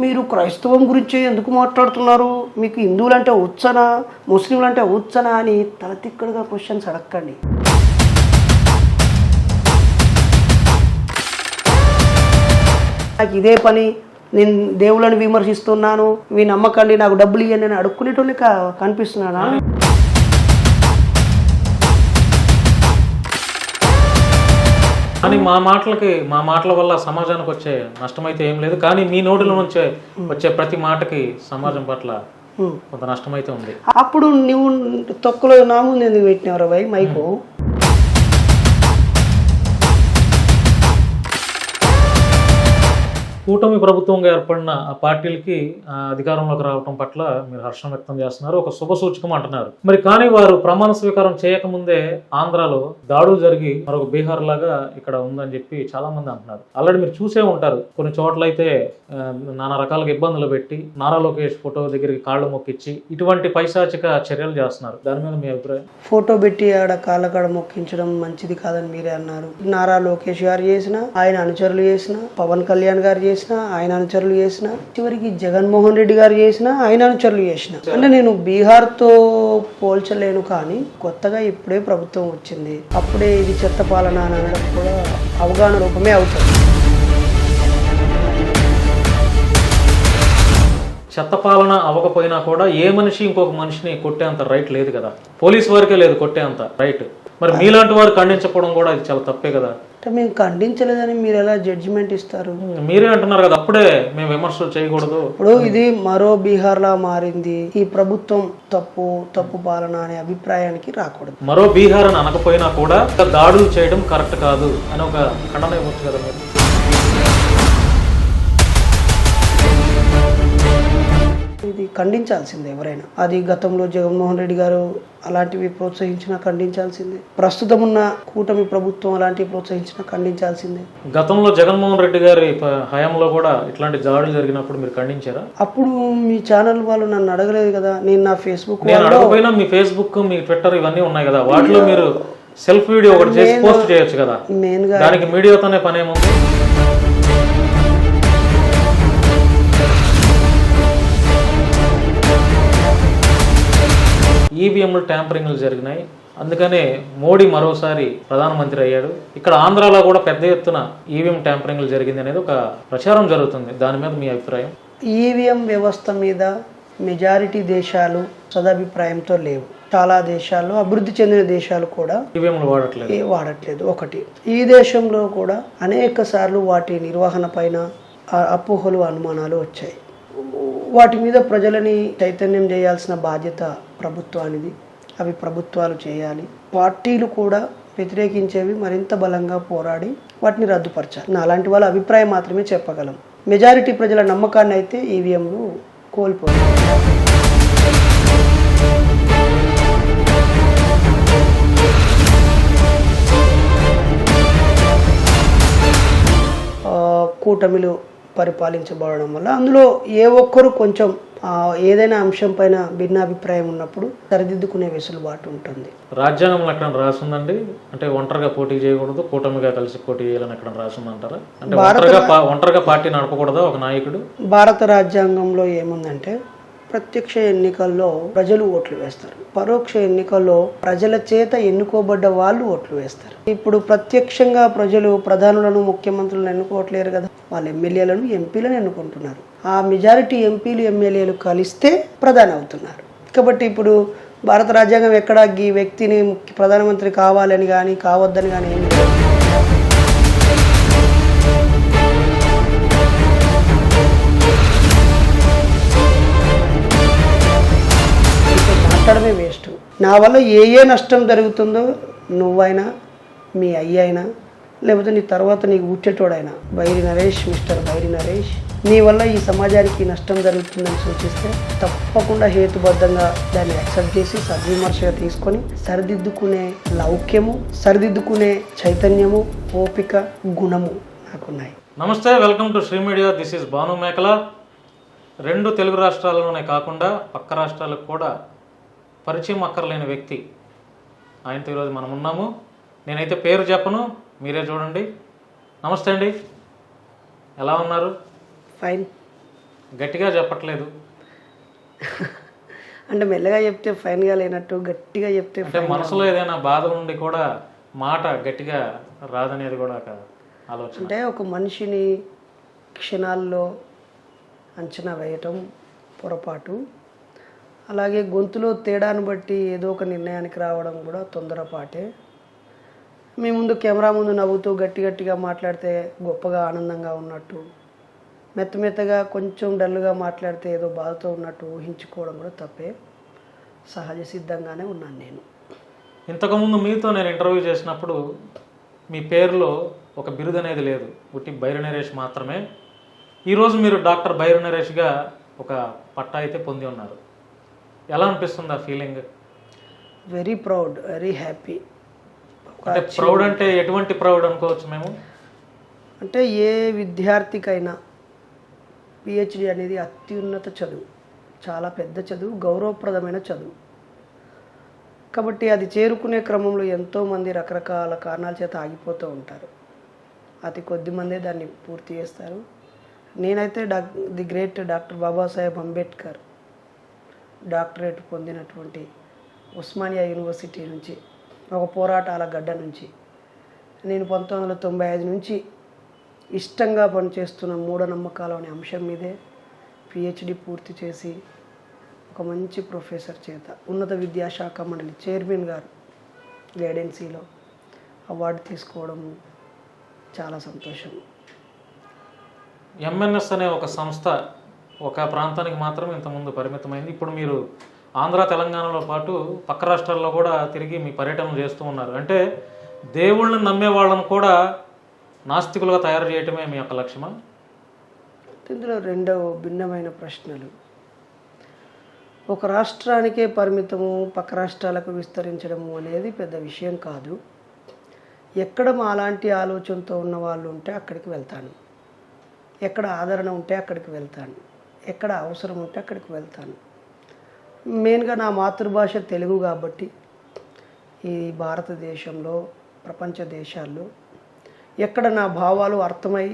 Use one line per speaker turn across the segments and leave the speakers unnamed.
మీరు క్రైస్తవం గురించి ఎందుకు మాట్లాడుతున్నారు, మీకు హిందువులంటే ఉచ్చనా ముస్లింలంటే ఉచ్చనా అని తలతిక్కడుగా క్వశ్చన్స్ అడగండి. నాకు ఇదే పని, నేను దేవుళ్ళని విమర్శిస్తున్నాను, మీ నమ్మకండి, నాకు డబ్బులు ఇవ్వండి అని అడుక్కునేటోళ్ళే కనిపిస్తున్నానా?
కానీ మా మాటల వల్ల సమాజానికి వచ్చే నష్టం అయితే ఏం లేదు. కానీ మీ నోటిలో నుంచే వచ్చే ప్రతి మాటకి సమాజం పట్ల కొంత నష్టం అయితే ఉంది.
అప్పుడు నువ్వు తొక్కలో నా ముందు ఎందుకు పెట్టినవరా భయ్ మైకు?
కూటమి ప్రభుత్వంగా ఏర్పడిన ఆ పార్టీలకి అధికారంలోకి రావడం పట్ల మీరు హర్షం వ్యక్తం చేస్తున్నారు, ఒక శుభ సూచకం అంటున్నారు. మరి కానీ వారు ప్రమాణ స్వీకారం చేయకముందే ఆంధ్రాలో దాడులు జరిగి మరొక బీహార్ లాగా ఇక్కడ ఉందని చెప్పి చాలా మంది అంటున్నారు. ఆల్రెడీ మీరు చూసే ఉంటారు, కొన్ని చోట్ల అయితే నానా రకాలుగా ఇబ్బందులు పెట్టి నారా లోకేష్ ఫోటో దగ్గరికి కాళ్ళు మొక్కిచ్చి ఇటువంటి పైశాచిక చర్యలు చేస్తున్నారు. దాని మీద మీ అభిప్రాయం?
ఫోటో పెట్టి ఆడ కాళ్ళకాడ మొక్కించడం మంచిది కాదని మీరే అన్నారు. నారా లోకేష్ గారు చేసిన, ఆయన అనుచరులు చేసిన, పవన్ కళ్యాణ్ గారు చేసిన, ఆయన అనుచరులు చేసిన, చివరికి జగన్మోహన్ రెడ్డి గారు చేసిన, ఆయన అనుచరులు చేసిన. అంటే నేను బీహార్ తో పోల్చలేను, కానీ కొత్తగా ఇప్పుడే ప్రభుత్వం వచ్చింది, అప్పుడే ఇది చెత్త పాలన అని అనడం కూడా అవగాహన రూపమే అవుతుంది.
చెత్త పాలన అవ్వకపోయినా కూడా ఏ మనిషి ఇంకొక మనిషిని కొట్టేంత రైట్ లేదు కదా, పోలీసు వారికే లేదు కొట్టేంత రైట్. మరి మీలాంటి వారు ఖండించకపోవడం కూడా ఇది చాలా తప్పే కదా.
అంటే మేము ఖండించలేదని మీరు ఎలా జడ్జిమెంట్ ఇస్తారు?
మీరే అంటున్నారు కదా, అప్పుడే మేము విమర్శలు చేయకూడదు.
ఇప్పుడు ఇది మరో బీహార్ లా మారింది, ఈ ప్రభుత్వం తప్పు పాలన అనే అభిప్రాయానికి రాకూడదు.
మరో బీహార్ అని అనకపోయినా కూడా దాడులు చేయడం కరెక్ట్ కాదు అని ఒక ఖండన ఇవ్వచ్చు కదా మీరు.
ఇది ఖండించాల్సిందే ఎవరైనా. అది గతంలో జగన్మోహన్ రెడ్డి గారు అలాంటివి ప్రోత్సహించినా ఖండించాల్సిందే, ప్రస్తుతం ఉన్న కూటమి ప్రభుత్వం అలాంటివి ప్రోత్సహించినా ఖండించాల్సిందే.
గతంలో జగన్మోహన్ రెడ్డి గారి హయాంలో కూడా ఇట్లాంటి దాడులు జరిగినప్పుడు మీరు ఖండించారా?
అప్పుడు మీ ఛానల్ వాళ్ళు నన్ను అడగలేదు కదా. నేను నా ఫేస్బుక్,
నేను అడగకపోయినా మీ ఫేస్బుక్, మీ ట్విట్టర్ ఇవన్నీ ఉన్నాయి కదా, వాటిలో మీరు సెల్ఫ్ వీడియో ఒకటి చేసి పోస్ట్ చేయొచ్చు కదా. దానికి మీడియాతోనే పనేముంది? ఈవీఎంలు ట్యాంపరింగ్లు జరిగినాయి, అందుకనే మోడీ మరోసారి ప్రధానమంత్రి అయ్యాడు. ఇక్కడ ఆంధ్రాలో కూడా పెద్ద ఎత్తున ఈవీఎం ట్యాంపరింగ్లు జరిగింది అనేది ఒక ప్రచారం జరుగుతుంది. దాని మీద మీ అభిప్రాయం?
ఈవీఎం వ్యవస్థ మీద మెజారిటీ దేశాలు సదాభిప్రాయంతో లేవు. చాలా దేశాల్లో, అభివృద్ధి చెందిన దేశాలు కూడా
ఈవీఎంలు
వాడట్లేదు. ఒకటి, ఈ దేశంలో కూడా అనేక సార్లు వాటి నిర్వహణ పైన అపోహలు, అనుమానాలు వచ్చాయి. వాటి మీద ప్రజలని చైతన్యం చేయాల్సిన బాధ్యత ప్రభుత్వానిది. అవి ప్రభుత్వాలు చేయాలి. పార్టీలు కూడా వ్యతిరేకించేవి మరింత బలంగా పోరాడి వాటిని రద్దుపరచాలి. నా అలాంటి వాళ్ళ అభిప్రాయం మాత్రమే చెప్పగలం. మెజారిటీ ప్రజల నమ్మకాన్ని అయితే ఈవీఎంలు కోల్పోయాయి. కూటమిలు పరిపాలించబడడం వల్ల అందులో ఏ ఒక్కరు కొంచెం ఏదైనా అంశం పైన భిన్నాభిప్రాయం ఉన్నప్పుడు సరిదిద్దుకునే వెసులుబాటు ఉంటుంది.
రాజ్యాంగంలో ఎక్కడ రాసిందండి? అంటే ఒంటరిగా పోటీ చేయకూడదు, కూటమిగా కలిసి పోటీ చేయాలని ఎక్కడ రాసిందంటారా? అంటే ఒంటరిగా పార్టీ నడపకూడదా ఒక నాయకుడు?
భారత రాజ్యాంగంలో ఏముందంటే, ప్రత్యక్ష ఎన్నికల్లో ప్రజలు ఓట్లు వేస్తారు, పరోక్ష ఎన్నికల్లో ప్రజల చేత ఎన్నుకోబడ్డ వాళ్ళు ఓట్లు వేస్తారు. ఇప్పుడు ప్రత్యక్షంగా ప్రజలు ప్రధానులను, ముఖ్యమంత్రులను ఎన్నుకోవట్లేరు కదా, వాళ్ళ ఎమ్మెల్యేలను, ఎంపీలను ఎన్నుకుంటున్నారు. ఆ మెజారిటీ ఎంపీలు, ఎమ్మెల్యేలు కలిస్తే ప్రధాని అవుతున్నారు. కాబట్టి ఇప్పుడు భారత రాజ్యాంగం ఎక్కడ ఈ వ్యక్తిని ప్రధానమంత్రి కావాలని కానీ కావద్దని కానీ ఏమి లేదు. మాట్లాడమే వేస్ట్. నా వల్ల ఏ నష్టం జరుగుతుందో నువ్వైనా, మీ అయ్యైనా, లేకపోతే నీ తర్వాత నీకు ఉచ్చేటోడైనా బైరి నరేష్, మిస్టర్ బైరి నరేష్, నీ వల్ల ఈ సమాజానికి నష్టం జరుగుతుందని సూచిస్తే తప్పకుండా హేతుబద్ధంగా దాన్ని యాక్సెప్ట్ చేసి సద్విమర్శగా తీసుకొని సరిదిద్దుకునే లౌక్యము, సరిదిద్దుకునే చైతన్యము, ఓపిక, గుణము నాకున్నాయి.
నమస్తే, welcome to Sri media. This is Bhanu Mekala. 2 Telugu రాష్ట్రాలలోనే కాకుండా పక్క రాష్ట్రాలకు కూడా పరిచయం అక్కర్లేని వ్యక్తి ఆయనతో ఈరోజు మనం ఉన్నాము. నేనైతే పేరు చెప్పను, మీరే చూడండి. నమస్తే అండి, ఎలా ఉన్నారు?
ఫైన్.
గట్టిగా చెప్పట్లేదు
అంటే మెల్లగా చెప్తే ఫైన్గా లేనట్టు, గట్టిగా చెప్తే
అంటే మనసులో ఏదైనా బాధ ఉండి కూడా మాట గట్టిగా రాదనేది కూడా ఒక ఆలోచన.
అంటే ఒక మనిషిని క్షణాల్లో అంచనా వేయటం పొరపాటు, అలాగే గొంతులో తేడాను బట్టి ఏదో ఒక నిర్ణయానికి రావడం కూడా తొందరపాటే. మీ ముందు కెమెరా ముందు నవ్వుతూ గట్టి గట్టిగా మాట్లాడితే గొప్పగా ఆనందంగా ఉన్నట్టు, మెత్తగా కొంచెం డల్గా మాట్లాడితే ఏదో బాధతో ఉన్నట్టు ఊహించుకోవడం కూడా తప్పే. సహజ సిద్ధంగానే ఉన్నాను నేను.
ఇంతకుముందు మీతో నేను ఇంటర్వ్యూ చేసినప్పుడు మీ పేరులో ఒక బిరుదు అనేది లేదు, ఉట్టి బైరు నరేష్ మాత్రమే. ఈరోజు మీరు డాక్టర్ బైరు నరేష్గా ఒక పట్టా అయితే పొంది ఉన్నారు. ఎలా అనిపిస్తుంది ఆ feeling?
Very proud, very happy.
అంటే ప్రౌడ్ అంటే ఎటువంటి ప్రౌడ్ అనుకోవచ్చు మేము?
అంటే ఏ విద్యార్థికైనా పిహెచ్డి అనేది అత్యున్నత చదువు, చాలా పెద్ద చదువు, గౌరవప్రదమైన చదువు. కాబట్టి అది చేరుకునే క్రమంలో ఎంతోమంది రకరకాల కారణాల చేత ఆగిపోతూ ఉంటారు. అతి కొద్ది మందే దాన్ని పూర్తి చేస్తారు. నేనైతే the great doctor Babasaheb Ambedkar doctorate పొందినటువంటి ఉస్మానియా యూనివర్సిటీ నుంచి, ఒక పోరాటాల గడ్డ నుంచి, నేను 1995 నుంచి ఇష్టంగా పనిచేస్తున్న మూఢనమ్మకాలు అనే అంశం మీదే పిహెచ్డి పూర్తి చేసి ఒక మంచి ప్రొఫెసర్ చేత ఉన్నత విద్యాశాఖ మండలి చైర్మన్ గారు గైడెన్సీలో అవార్డు తీసుకోవడం చాలా సంతోషం.
ఎంఎన్ఎస్ అనే ఒక సంస్థ ఒక ప్రాంతానికి మాత్రం ఇంతకుముందు పరిమితమైంది. ఇప్పుడు మీరు ఆంధ్ర తెలంగాణలో పాటు పక్క రాష్ట్రాల్లో కూడా తిరిగి మీ పర్యటనలు చేస్తూ ఉన్నారు. అంటే దేవుళ్ళని నమ్మే వాళ్ళను కూడా నాస్తికులుగా తయారు చేయటమే మీ యొక్క లక్ష్యమా?
ఇందులో రెండవ భిన్నమైన ప్రశ్నలు. ఒక రాష్ట్రానికే పరిమితము, పక్క రాష్ట్రాలకు విస్తరించడము అనేది పెద్ద విషయం కాదు. ఎక్కడ మా అలాంటి ఆలోచనతో ఉన్న వాళ్ళు ఉంటే అక్కడికి వెళ్తాను, ఎక్కడ ఆదరణ ఉంటే అక్కడికి వెళ్తాను, ఎక్కడ అవసరం ఉంటే అక్కడికి వెళ్తాను. మెయిన్గా నా మాతృభాష తెలుగు కాబట్టి ఈ భారతదేశంలో, ప్రపంచ దేశాల్లో ఎక్కడ నా భావాలు అర్థమై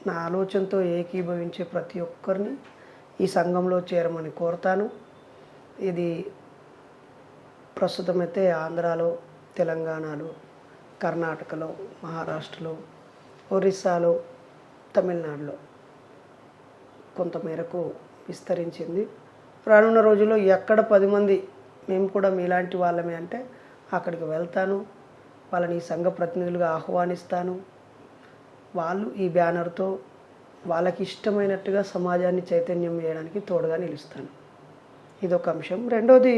నా ఆలోచనతో ఏకీభవించే ప్రతి ఒక్కరిని ఈ సంఘంలో చేరమని కోరుతాను. ఇది ప్రస్తుతమైతే ఆంధ్రాలో, తెలంగాణలో, కర్ణాటకలో, మహారాష్ట్రలో, ఒరిస్సాలో, తమిళనాడులో కొంతమేరకు విస్తరించింది. రానున్న రోజుల్లో ఎక్కడ 10 మంది మేము కూడా మీలాంటి వాళ్ళమే అంటే అక్కడికి వెళ్తాను, వాళ్ళని ఈ సంఘ ప్రతినిధులుగా ఆహ్వానిస్తాను. వాళ్ళు ఈ బ్యానర్తో వాళ్ళకి ఇష్టమైనట్టుగా సమాజాన్ని చైతన్యం చేయడానికి తోడుగా నిలుస్తాను. ఇదొక అంశం. రెండోది,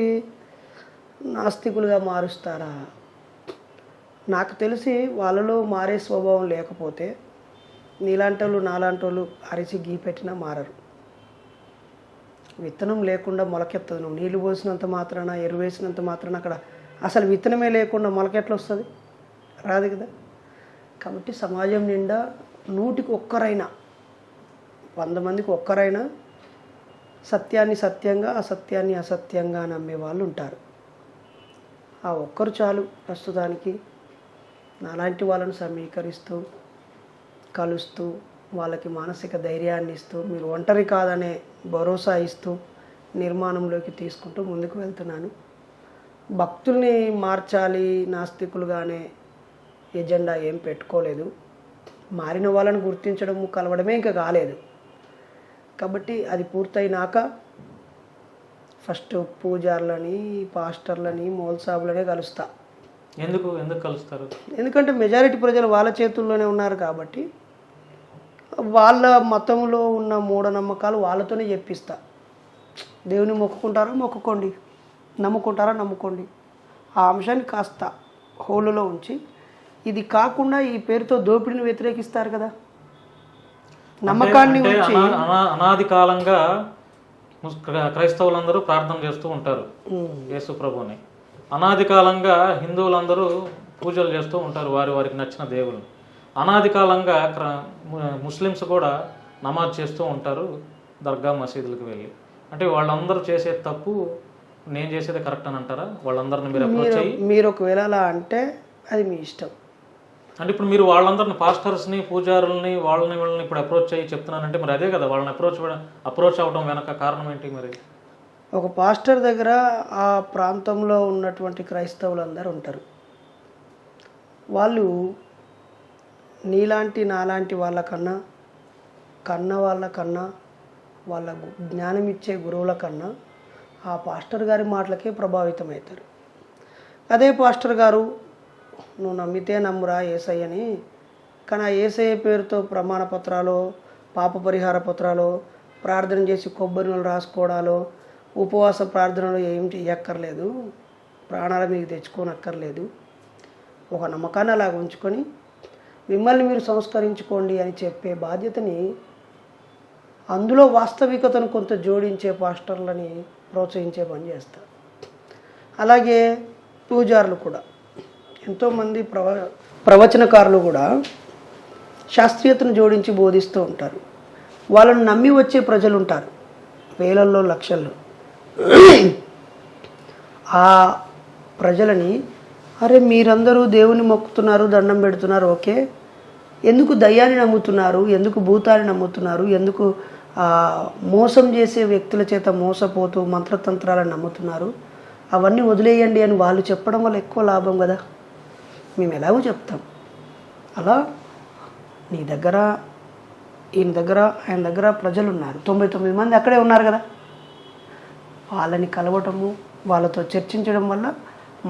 నాస్తికులుగా మారుస్తారా? నాకు తెలిసి వాళ్ళలో మారే స్వభావం లేకపోతే నీలాంటి వాళ్ళు నాలాంటి వాళ్ళు అరిచి గీ పెట్టినా మారరు. విత్తనం లేకుండా మొలకెత్తదు. నువ్వు నీళ్ళు పోసినంత మాత్రాన, ఎరువు వేసినంత మాత్రాన అక్కడ అసలు విత్తనమే లేకుండా మొలకెట్లా వస్తుంది? రాదు కదా. కాబట్టి సమాజం నిండా 100కి ఒక్కరైనా, 100 మందికి ఒక్కరైనా సత్యాన్ని సత్యంగా, అసత్యాన్ని అసత్యంగా నమ్మే వాళ్ళు ఉంటారు. ఆ ఒక్కరు చాలు ప్రస్తుతానికి నాలాంటి వాళ్ళను సమీకరిస్తూ, కలుస్తూ, వాళ్ళకి మానసిక ధైర్యాన్ని ఇస్తూ, మీరు ఒంటరి కాదనే భరోసా ఇస్తూ నిర్మాణంలోకి తీసుకుంటూ ముందుకు వెళ్తున్నాను. భక్తుల్ని మార్చాలి నాస్తికులుగానే ఎజెండా ఏం పెట్టుకోలేదు. మారిన వాళ్ళని గుర్తించడము, కలవడమే ఇంకా కాలేదు. కాబట్టి అది పూర్తయినాక ఫస్ట్ పూజార్లని, పాస్టర్లని, మౌల్సాబులనే కలుస్తా.
ఎందుకు కలుస్తారు?
ఎందుకంటే మెజారిటీ ప్రజలు వాళ్ళ చేతుల్లోనే ఉన్నారు కాబట్టి వాళ్ళ మతంలో ఉన్న మూఢనమ్మకాలు వాళ్ళతోనే చెప్పిస్తా. దేవుని మొక్కుకుంటారా మొక్కుకోండి, నమ్ముకుంటారా నమ్ముకోండి. ఆ అంశాన్ని కాస్త హోలులో ఉంచి, ఇది కాకుండా ఈ పేరుతో దోపిడీని వ్యతిరేకిస్తారు కదా, నమ్మకాన్ని ఉంచి.
అనాది కాలంగా క్రైస్తవులందరూ ప్రార్థన చేస్తూ ఉంటారు యేసు ప్రభుని. అనాది కాలంగా హిందువులందరూ పూజలు చేస్తూ ఉంటారు వారికి నచ్చిన దేవుళ్ళని. అనాది కాలంగా ముస్లిమ్స్ కూడా నమాజ్ చేస్తూ ఉంటారు దర్గా మసీదులకు వెళ్ళి. అంటే వాళ్ళందరూ చేసే తప్పు నేను చేసేది కరెక్ట్ అని అంటారా? వాళ్ళందరిని మీరు అప్రోచ్ అయ్యి
మీరు ఒకవేళ అలా అంటే అది మీ ఇష్టం.
అంటే ఇప్పుడు మీరు వాళ్ళందరిని పాస్టర్స్ని పూజారుల్ని వాళ్ళని వీళ్ళని ఇప్పుడు అప్రోచ్ అయ్యి చెప్తున్నానంటే మరి అదే కదా వాళ్ళని అప్రోచ్ అవ్వడం వెనక కారణం ఏంటి మరి?
ఒక పాస్టర్ దగ్గర ఆ ప్రాంతంలో ఉన్నటువంటి క్రైస్తవులందరూ ఉంటారు. వాళ్ళు నీలాంటి నాలాంటి వాళ్ళకన్నా వాళ్ళకన్నా వాళ్ళ జ్ఞానం ఇచ్చే గురువుల కన్నా ఆ పాస్టర్ గారి మాటలకే ప్రభావితం అవుతారు. అదే పాస్టర్ గారు నువ్వు నమ్మితే నమ్మురా యేసయ్యని, కానీ ఆ యేసయ్య పేరుతో ప్రమాణ పత్రాలు, పాప పరిహార పత్రాలు, ప్రార్థన చేసి కొబ్బరినలు రాసుకోవడాలు, ఉపవాస ప్రార్థనలు ఏం చెయ్యక్కర్లేదు, ప్రాణాల మీకు తెచ్చుకోనక్కర్లేదు, ఒక నమ్మకాన్ని అలా ఉంచుకొని మిమ్మల్ని మీరు సంస్కరించుకోండి అని చెప్పే బాధ్యతని, అందులో వాస్తవికతను కొంత జోడించే పాస్టర్లని ప్రోత్సహించే పని చేస్తారు. అలాగే పూజారులు కూడా, ఎంతోమంది ప్రవచనకారులు కూడా శాస్త్రీయతను జోడించి బోధిస్తూ ఉంటారు. వాళ్ళను నమ్మి వచ్చే ప్రజలు ఉంటారు, వేలల్లో లక్షల్లో. ఆ ప్రజలని, అరే మీరందరూ దేవుని మొక్కుతున్నారు, దండం పెడుతున్నారు, ఓకే, ఎందుకు దయ్యాన్ని నమ్ముతున్నారు, ఎందుకు భూతాన్ని నమ్ముతున్నారు, ఎందుకు మోసం చేసే వ్యక్తుల చేత మోసపోతూ మంత్రతంత్రాలను నమ్ముతున్నారు, అవన్నీ వదిలేయండి అని వాళ్ళు చెప్పడం వల్ల ఎక్కువ లాభం కదా. మేము ఎలాగో చెప్తాం. అలా నీ దగ్గర, ఈయన దగ్గర, ఆయన దగ్గర ప్రజలు ఉన్నారు, 99 మంది అక్కడే ఉన్నారు కదా. వాళ్ళని కలవటము, వాళ్ళతో చర్చించడం వల్ల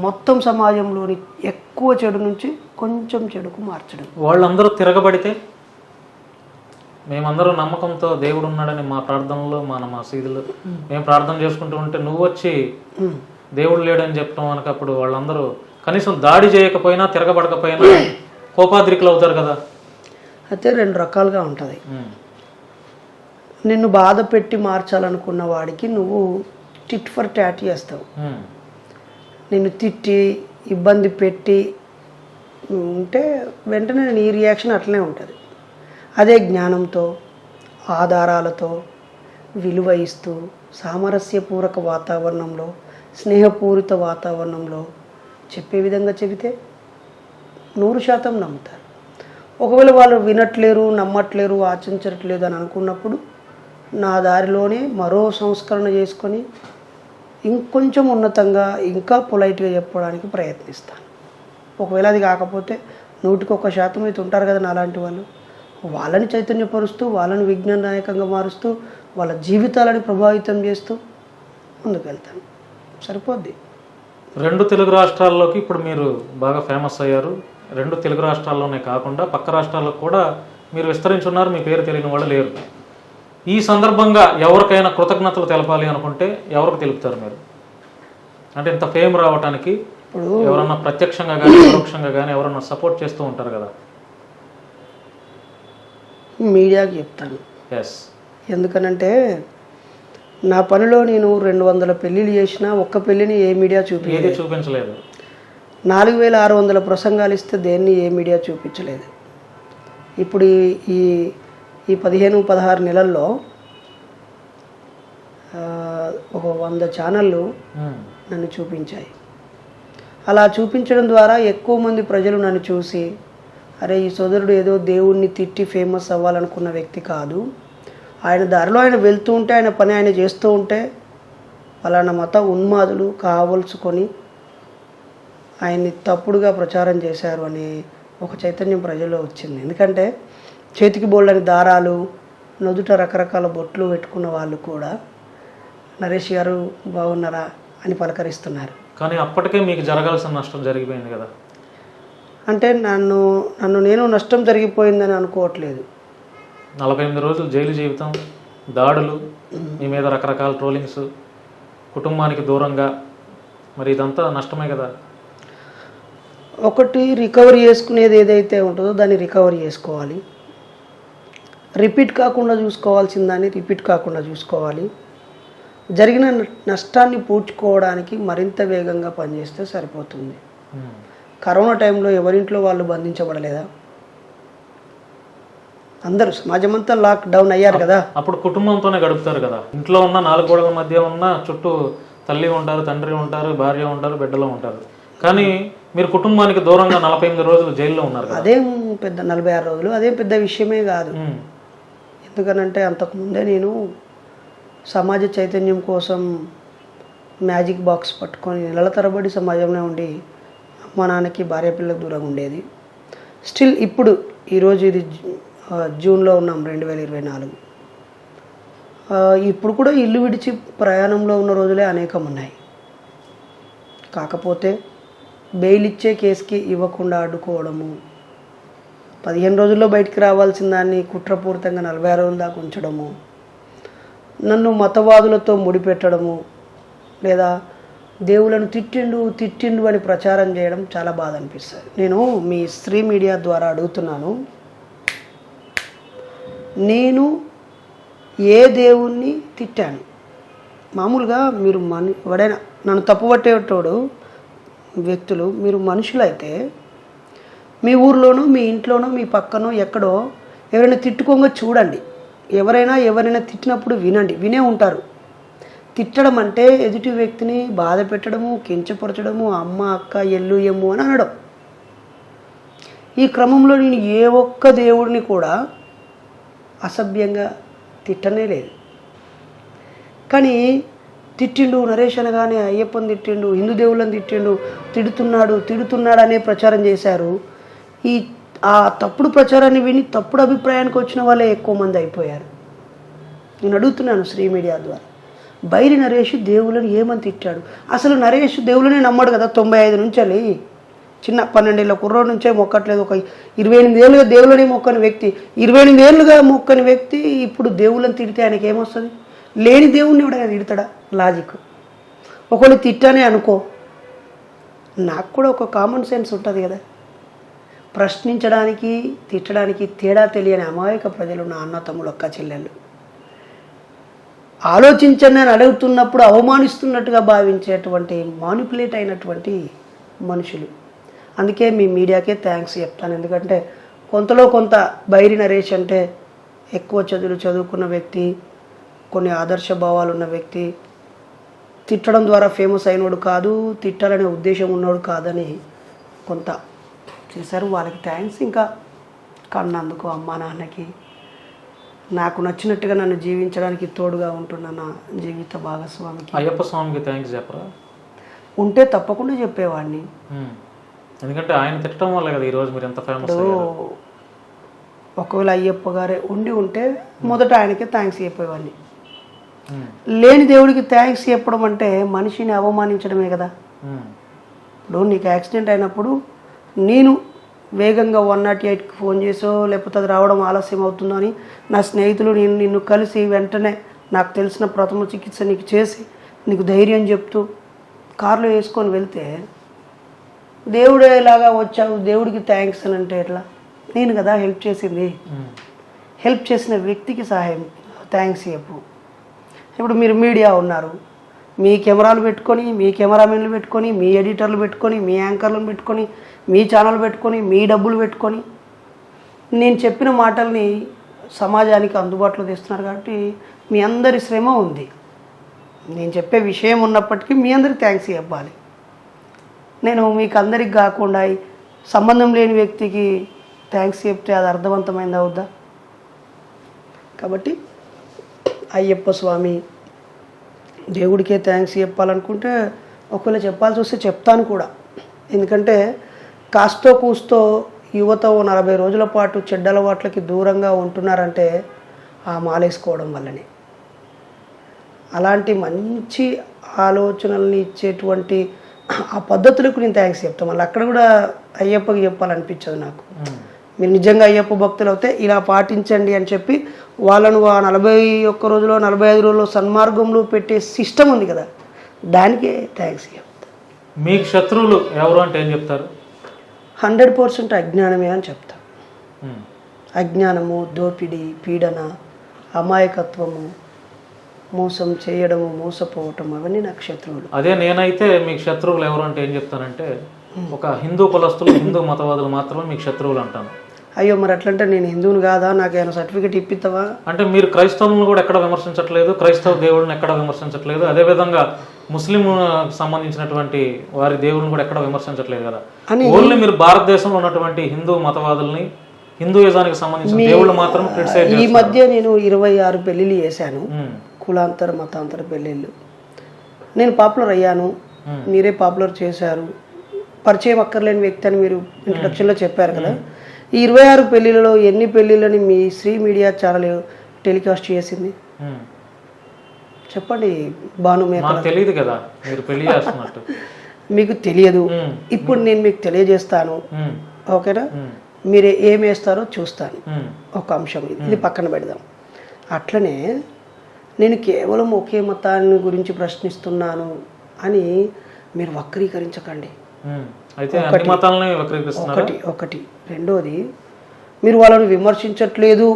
మొత్తం సమాజంలోని ఎక్కువ చెడు నుంచి కొంచెం చెడుకు మార్చడం.
వాళ్ళందరూ తిరగబడితే, మేమందరూ నమ్మకంతో దేవుడు ఉన్నాడని మా ప్రార్థనలో మా మసీదులో మేము ప్రార్థన చేసుకుంటూ ఉంటే నువ్వు వచ్చి దేవుడు లేడని చెప్పడం అనకప్పుడు వాళ్ళందరూ కనీసం దాడి చేయకపోయినా తిరగబడకపోయినా కోపాద్రికులు అవుతారు కదా.
అయితే 2 రకాలుగా ఉంటుంది. నిన్ను బాధ పెట్టి మార్చాలనుకున్న వాడికి నువ్వు టిట్ ఫర్ టాట్ చేస్తావు. నిన్ను తిట్టి ఇబ్బంది పెట్టి ఉంటే వెంటనే నీ రియాక్షన్ అట్లనే ఉంటుంది. అదే జ్ఞానంతో, ఆధారాలతో, విలువ ఇస్తూ, సామరస్యపూర్వక వాతావరణంలో, స్నేహపూరిత వాతావరణంలో చెప్పే విధంగా చెబితే 100% నమ్ముతారు. ఒకవేళ వాళ్ళు వినట్లేరు, నమ్మట్లేరు, ఆచరించట్లేదు అని అనుకున్నప్పుడు నా దారిలోనే మరో సంస్కరణ చేసుకొని ఇంకొంచెం ఉన్నతంగా, ఇంకా పొలైట్గా చెప్పడానికి ప్రయత్నిస్తాను. ఒకవేళ అది కాకపోతే 100% అయితే ఉంటారు కదా నాలాంటి వాళ్ళు, వాళ్ళని చైతన్యపరుస్తూ, వాళ్ళని విజ్ఞానదాయకంగా మారుస్తూ, వాళ్ళ జీవితాలని ప్రభావితం చేస్తూ ముందుకు వెళ్తాను. సరిపోద్ది.
2 తెలుగు రాష్ట్రాల్లోకి ఇప్పుడు మీరు బాగా ఫేమస్ అయ్యారు. 2 తెలుగు రాష్ట్రాల్లోనే కాకుండా పక్క రాష్ట్రాల్లో కూడా మీరు విస్తరించున్నారు. మీ పేరు తెలియని వాళ్ళు లేరు. ఈ సందర్భంగా ఎవరికైనా కృతజ్ఞతలు తెలపాలి అనుకుంటే ఎవరికి తెలుపుతారు మీరు? అంటే ఇంత ఫేమ్ రావడానికి ఎవరన్నా ప్రత్యక్షంగా కానీ పరోక్షంగా కానీ ఎవరన్నా సపోర్ట్ చేస్తూ ఉంటారు కదా.
మీడియాకి చెప్తాను.
ఎస్.
ఎందుకనంటే నా పనిలో నేను 200 పెళ్ళిళ్ళు చేసినా ఒక్క పెళ్ళిని ఏ మీడియా
చూపించలేదు.
4600 ప్రసంగాలు ఇస్తే దేన్ని ఏ మీడియా చూపించలేదు. ఇప్పుడు ఈ 15-16 నెలల్లో ఒక 100 ఛానళ్ళు నన్ను చూపించాయి. అలా చూపించడం ద్వారా ఎక్కువ మంది ప్రజలు నన్ను చూసి, అరే ఈ సోదరుడు ఏదో దేవుణ్ణి తిట్టి ఫేమస్ అవ్వాలనుకున్న వ్యక్తి కాదు, ఆయన దారిలో ఆయన వెళ్తూ ఉంటే, ఆయన పని ఆయన చేస్తూ ఉంటే పలానా మత ఉన్మాదులు కావలసుకొని ఆయన్ని తప్పుడుగా ప్రచారం చేశారు అని ఒక చైతన్యం ప్రజల్లో వచ్చింది. ఎందుకంటే చేతికి బోళ్ళని దారాలు, నుదుట రకరకాల బొట్లు పెట్టుకున్న వాళ్ళు కూడా నరేష్ గారు బాగున్నారా అని పలకరిస్తున్నారు.
కానీ అప్పటికే మీకు జరగాల్సిన నష్టం జరిగిపోయింది కదా.
అంటే నన్ను నేను నష్టం జరిగిపోయిందని అనుకోవట్లేదు.
48 రోజులు జైలు జీవితం, దాడులు, మీ మీద రకరకాల ట్రోలింగ్స్, కుటుంబానికి దూరంగా, మరి ఇదంతా నష్టమే కదా.
ఒకటి రికవరీ చేసుకునేది ఏదైతే ఉంటుందో దాన్ని రికవరీ చేసుకోవాలి. రిపీట్ కాకుండా చూసుకోవాల్సిన దాన్ని రిపీట్ కాకుండా చూసుకోవాలి. జరిగిన నష్టాన్ని పూడ్చుకోవడానికి మరింత వేగంగా పనిచేస్తే సరిపోతుంది. కరోనా టైంలో ఎవరింట్లో వాళ్ళు బంధించబడలేదా? అందరూ సమాజం అంతా లాక్డౌన్ అయ్యారు కదా.
అప్పుడు కుటుంబంతోనే గడుపుతారు కదా. ఇంట్లో ఉన్న 4 గోడల మధ్య ఉన్న చుట్టూ తల్లి ఉంటారు, తండ్రి ఉంటారు, భార్య ఉంటారు, బిడ్డలు ఉంటారు. కానీ మీరు కుటుంబానికి దూరంగా 48 రోజులు జైల్లో ఉన్నారు కదా.
అదేం పెద్ద 46 రోజులు అదేం పెద్ద విషయమే కాదు.
ఉమ్.
ఎందుకనంటే అంతకుముందే నేను సమాజ చైతన్యం కోసం మ్యాజిక్ బాక్స్ పట్టుకొని నెలల తరబడి సమాజంలో ఉండి అమ్మ నాన్నకి భార్య పిల్లలకు దూరంగా ఉండేది. స్టిల్ ఇప్పుడు ఈరోజు ఇది జూన్లో ఉన్నాం 2024. ఇప్పుడు కూడా ఇల్లు విడిచి ప్రయాణంలో ఉన్న రోజులే అనేకం ఉన్నాయి. కాకపోతే బెయిల్ ఇచ్చే కేసుకి ఇవ్వకుండా అడ్డుకోవడము, 15 రోజుల్లో బయటికి రావాల్సిన దాన్ని కుట్రపూరితంగా 46 రోజుల దాకా ఉంచడము, నన్ను మతవాదులతో ముడిపెట్టడము, లేదా దేవులను తిట్టిండు అని ప్రచారం చేయడం చాలా బాధ అనిపిస్తుంది. నేను మీ స్త్రీ మీడియా ద్వారా అడుగుతున్నాను, నేను ఏ దేవుణ్ణి తిట్టాను? మామూలుగా మీరు ఎవడైనా నన్ను తప్పుపట్టేటోడు వ్యక్తులు, మీరు మనుషులైతే మీ ఊర్లోనో మీ ఇంట్లోనో మీ పక్కనో ఎక్కడో ఎవరైనా తిట్టుకోగా చూడండి. ఎవరైనా తిట్టినప్పుడు వినే ఉంటారు. తిట్టడం అంటే ఎదుటి వ్యక్తిని బాధ పెట్టడము, కించపరచడము, అమ్మ అక్క ఎల్లు ఎమ్ము అని అనడం. ఈ క్రమంలో నేను ఏ ఒక్క దేవుడిని కూడా అసభ్యంగా తిట్టనే లేదు. కానీ తిట్టిండు నరేష్ అనగానే అయ్యప్పని తిట్టిండు, హిందూ దేవుళ్ళని తిడుతున్నాడు అనే ప్రచారం చేశారు. ఆ తప్పుడు ప్రచారాన్ని విని తప్పుడు అభిప్రాయానికి వచ్చిన వాళ్ళే ఎక్కువ మంది అయిపోయారు. నేను అడుగుతున్నాను శ్రీ మీడియా ద్వారా, బైరి నరేష్ దేవుళ్ళని ఏమని తిట్టాడు? అసలు నరేష్ దేవుళ్ళనే నమ్మడు కదా. 95 నుంచి వెళ్ళి చిన్న 12 ఏళ్ళ కుర్రోడు నుంచే మొక్కట్లేదు. ఒక 28 ఏళ్ళుగా దేవుళ్ళని మొక్కని వ్యక్తి, 28 ఏళ్ళుగా మొక్కని వ్యక్తి ఇప్పుడు దేవుళ్ళని తిడితే ఆయనకి ఏమొస్తుంది? లేని దేవుణ్ణి ఎవడైనా తిడతాడా? లాజిక్. ఒకళ్ళు తిట్టానే అనుకో, నాకు కూడా ఒక కామన్ సెన్స్ ఉంటుంది కదా. ప్రశ్నించడానికి తిట్టడానికి తేడా తెలియని అమాయక ప్రజలు నా అన్న తమ్ముడు అక్క చెల్లెళ్ళు. ఆలోచించండి అని అడుగుతున్నప్పుడు అవమానిస్తున్నట్టుగా భావించేటువంటి మానిపులేట్ అయినటువంటి మనుషులు. అందుకే మీ మీడియాకే థ్యాంక్స్ చెప్తాను. ఎందుకంటే కొంతలో కొంత బైరి నరేష్ అంటే ఎక్కువ చదువుకున్న వ్యక్తి, కొన్ని ఆదర్శ భావాలు ఉన్న వ్యక్తి, తిట్టడం ద్వారా ఫేమస్ అయినోడు కాదు, తిట్టాలనే ఉద్దేశం ఉన్నోడు కాదని కొంత చేశారు. వాళ్ళకి థ్యాంక్స్. ఇంకా కన్నందుకు అమ్మా నాన్నకి, నాకు నచ్చినట్టుగా నన్ను జీవించడానికి తోడుగా ఉంటున్న నా జీవిత భాగస్వామికి,
అయ్యప్ప స్వామికి థ్యాంక్స్ చెప్పరా?
ఉంటే తప్పకుండా చెప్పేవాడిని.
ఎందుకంటే ఆయన తిట్టడం వల్ల కదా ఈరోజు మీరు ఎంత ఫేమస్.
ఒకవేళ అయ్యప్ప గారే ఉంటే మొదట ఆయనకే థ్యాంక్స్ చెప్పేవాడిని. లేని దేవుడికి థ్యాంక్స్ చెప్పడం అంటే మనిషిని అవమానించడమే కదా. ఇప్పుడు నీకు యాక్సిడెంట్ అయినప్పుడు నేను వేగంగా 108కి ఫోన్ చేసో లేకపోతే అది రావడం ఆలస్యం అవుతుందో అని నా స్నేహితులు నిన్ను కలిసి వెంటనే నాకు తెలిసిన ప్రథమ చికిత్స నీకు చేసి నీకు ధైర్యం చెప్తూ కారులో వేసుకొని వెళ్తే దేవుడే ఇలాగా వచ్చావు దేవుడికి థ్యాంక్స్ అని అంటే ఎట్లా? నేను కదా హెల్ప్ చేసింది. హెల్ప్ చేసిన వ్యక్తికి సహాయం థ్యాంక్స్ చెప్పు. ఇప్పుడు మీరు మీడియా ఉన్నారు, మీ కెమెరాలు పెట్టుకొని, మీ కెమెరామెన్లు పెట్టుకొని, మీ ఎడిటర్లు పెట్టుకొని, మీ యాంకర్లను పెట్టుకొని, మీ ఛానల్ పెట్టుకొని, మీ డబ్బులు పెట్టుకొని నేను చెప్పిన మాటల్ని సమాజానికి అందుబాటులో తెస్తున్నారు. కాబట్టి మీ అందరి శ్రమ ఉంది. నేను చెప్పే విషయం ఉన్నప్పటికీ మీ అందరికి థ్యాంక్స్ చెప్పాలి. నేను మీకు అందరికి కాకుండా సంబంధం లేని వ్యక్తికి థ్యాంక్స్ చెప్తే అది అర్థవంతమైంది అవుద్దా? కాబట్టి అయ్యప్ప స్వామి దేవుడికే థ్యాంక్స్ చెప్పాలనుకుంటే ఒకవేళ చెప్పాల్సి వస్తే చెప్తాను కూడా. ఎందుకంటే కాస్తో కూస్తో యువత 40 రోజుల పాటు చెడ్డ అలవాట్లకి దూరంగా ఉంటున్నారంటే ఆ మాలేసుకోవడం వల్లనే. అలాంటి మంచి ఆలోచనల్ని ఇచ్చేటువంటి ఆ పద్ధతులకు నేను థ్యాంక్స్ చెప్తాను. మళ్ళీ అక్కడ కూడా అయ్యప్పకి చెప్పాలనిపించదు నాకు. మీరు నిజంగా అయ్యప్ప భక్తులు అయితే ఇలా పాటించండి అని చెప్పి వాళ్ళను ఆ 41 రోజులో 45 రోజుల్లో సన్మార్గంలో పెట్టే సిస్టమ్ ఉంది కదా, దానికే థ్యాంక్స్ చెప్తాను.
మీకు శత్రువులు ఎవరు అంటే ఏం చెప్తారు?
100% అజ్ఞానమే అని చెప్తాను. అజ్ఞానము, దోపిడీ, పీడన, అమాయకత్వము, మోసం చేయడము, మోసపోవటం, అవన్నీ నాకు శత్రువులు.
అదే నేనైతే మీకు శత్రువులు ఎవరు అంటే ఏం చెప్తానంటే, ఒక హిందూ కులస్తులు, హిందూ మతవాదులు మాత్రమే మీకు శత్రువులు అంటాను.
అయ్యో మరి అట్లంటే నేను హిందువుని కాదా, నాకేమైనా సర్టిఫికేట్ ఇప్పిస్తావా?
అంటే మీరు క్రైస్తవులను కూడా ఎక్కడ విమర్శించట్లేదు, క్రైస్తవ దేవుడిని ఎక్కడ విమర్శించట్లేదు, అదేవిధంగా ముస్లిం సంబంధించినటువంటి వారి దేవుడిని కూడా ఎక్కడ విమర్శించట్లేదు కదా. ఓన్లీ మీరు భారతదేశంలో ఉన్నటువంటి హిందూ మతవాదుల్ని, హిందూయిజానికి సంబంధించిన దేవుళ్ళు మాత్రం క్రిటిసైజ్
ఈ మధ్య నేను 26 పెళ్ళిళ్ళు చేశాను, కులాంతర మతాంతర పెళ్ళిళ్ళు. నేను పాపులర్ అయ్యాను, మీరే పాపులర్ చేశారు. పరిచయం అక్కర్లేని వ్యక్తి అని మీరు ఇంట్రడక్షన్లో చెప్పారు కదా. ఈ 26 పెళ్ళిళ్ళలో ఎన్ని పెళ్ళిళ్ళని మీ శ్రీ మీడియా ఛానల్ టెలికాస్ట్ చేసింది చెప్పండి. భానుమేఖల
తెలియదు కదా మీరు పెళ్లి చేస్తున్నట్టు.
మీకు తెలియదు, ఇప్పుడు నేను మీకు తెలియజేస్తాను, ఓకేనా? మీరు ఏం వేస్తారో చూస్తాను. ఒక అంశం ఇది పక్కన పెడదాం. అట్లనే నేను కేవలం ఒకే మతాన్ని గురించి ప్రశ్నిస్తున్నాను అని మీరు వక్రీకరించకండి. ఒకటి రెండోది, మీరు వాళ్ళని విమర్శించట్లేదు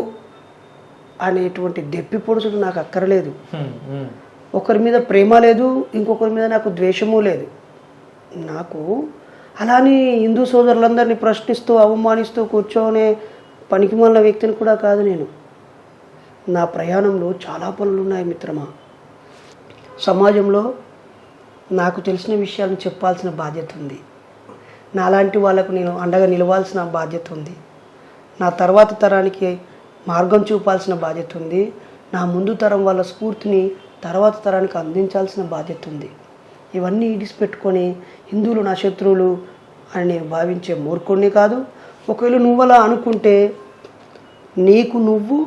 అనేటువంటి దెప్పి పొడుచుడు నాకు అక్కర్లేదు. ఒకరి మీద ప్రేమ లేదు, ఇంకొకరి మీద నాకు ద్వేషము లేదు. నాకు అలానే హిందూ సోదరులందరినీ ప్రశ్నిస్తూ అవమానిస్తూ కూర్చోనే పనికిమాలిన వ్యక్తిని కూడా కాదు నేను. నా ప్రయాణంలో చాలా పనులు ఉన్నాయి మిత్రమా. సమాజంలో నాకు తెలిసిన విషయాలను చెప్పాల్సిన బాధ్యత ఉంది. నాలాంటి వాళ్ళకు నేను అండగా నిలవాల్సిన బాధ్యత ఉంది. నా తర్వాత తరానికి మార్గం చూపాల్సిన బాధ్యత ఉంది. నా ముందు తరం వాళ్ళ స్ఫూర్తిని తర్వాత తరానికి అందించాల్సిన బాధ్యత ఉంది. ఇవన్నీ ఇడిసిపెట్టుకొని హిందువులు నా శత్రువులు అని నేను భావించే మూర్ఖుడిని కాదు. ఒకవేళ నువ్వు అలా అనుకుంటే నీకు నువ్వు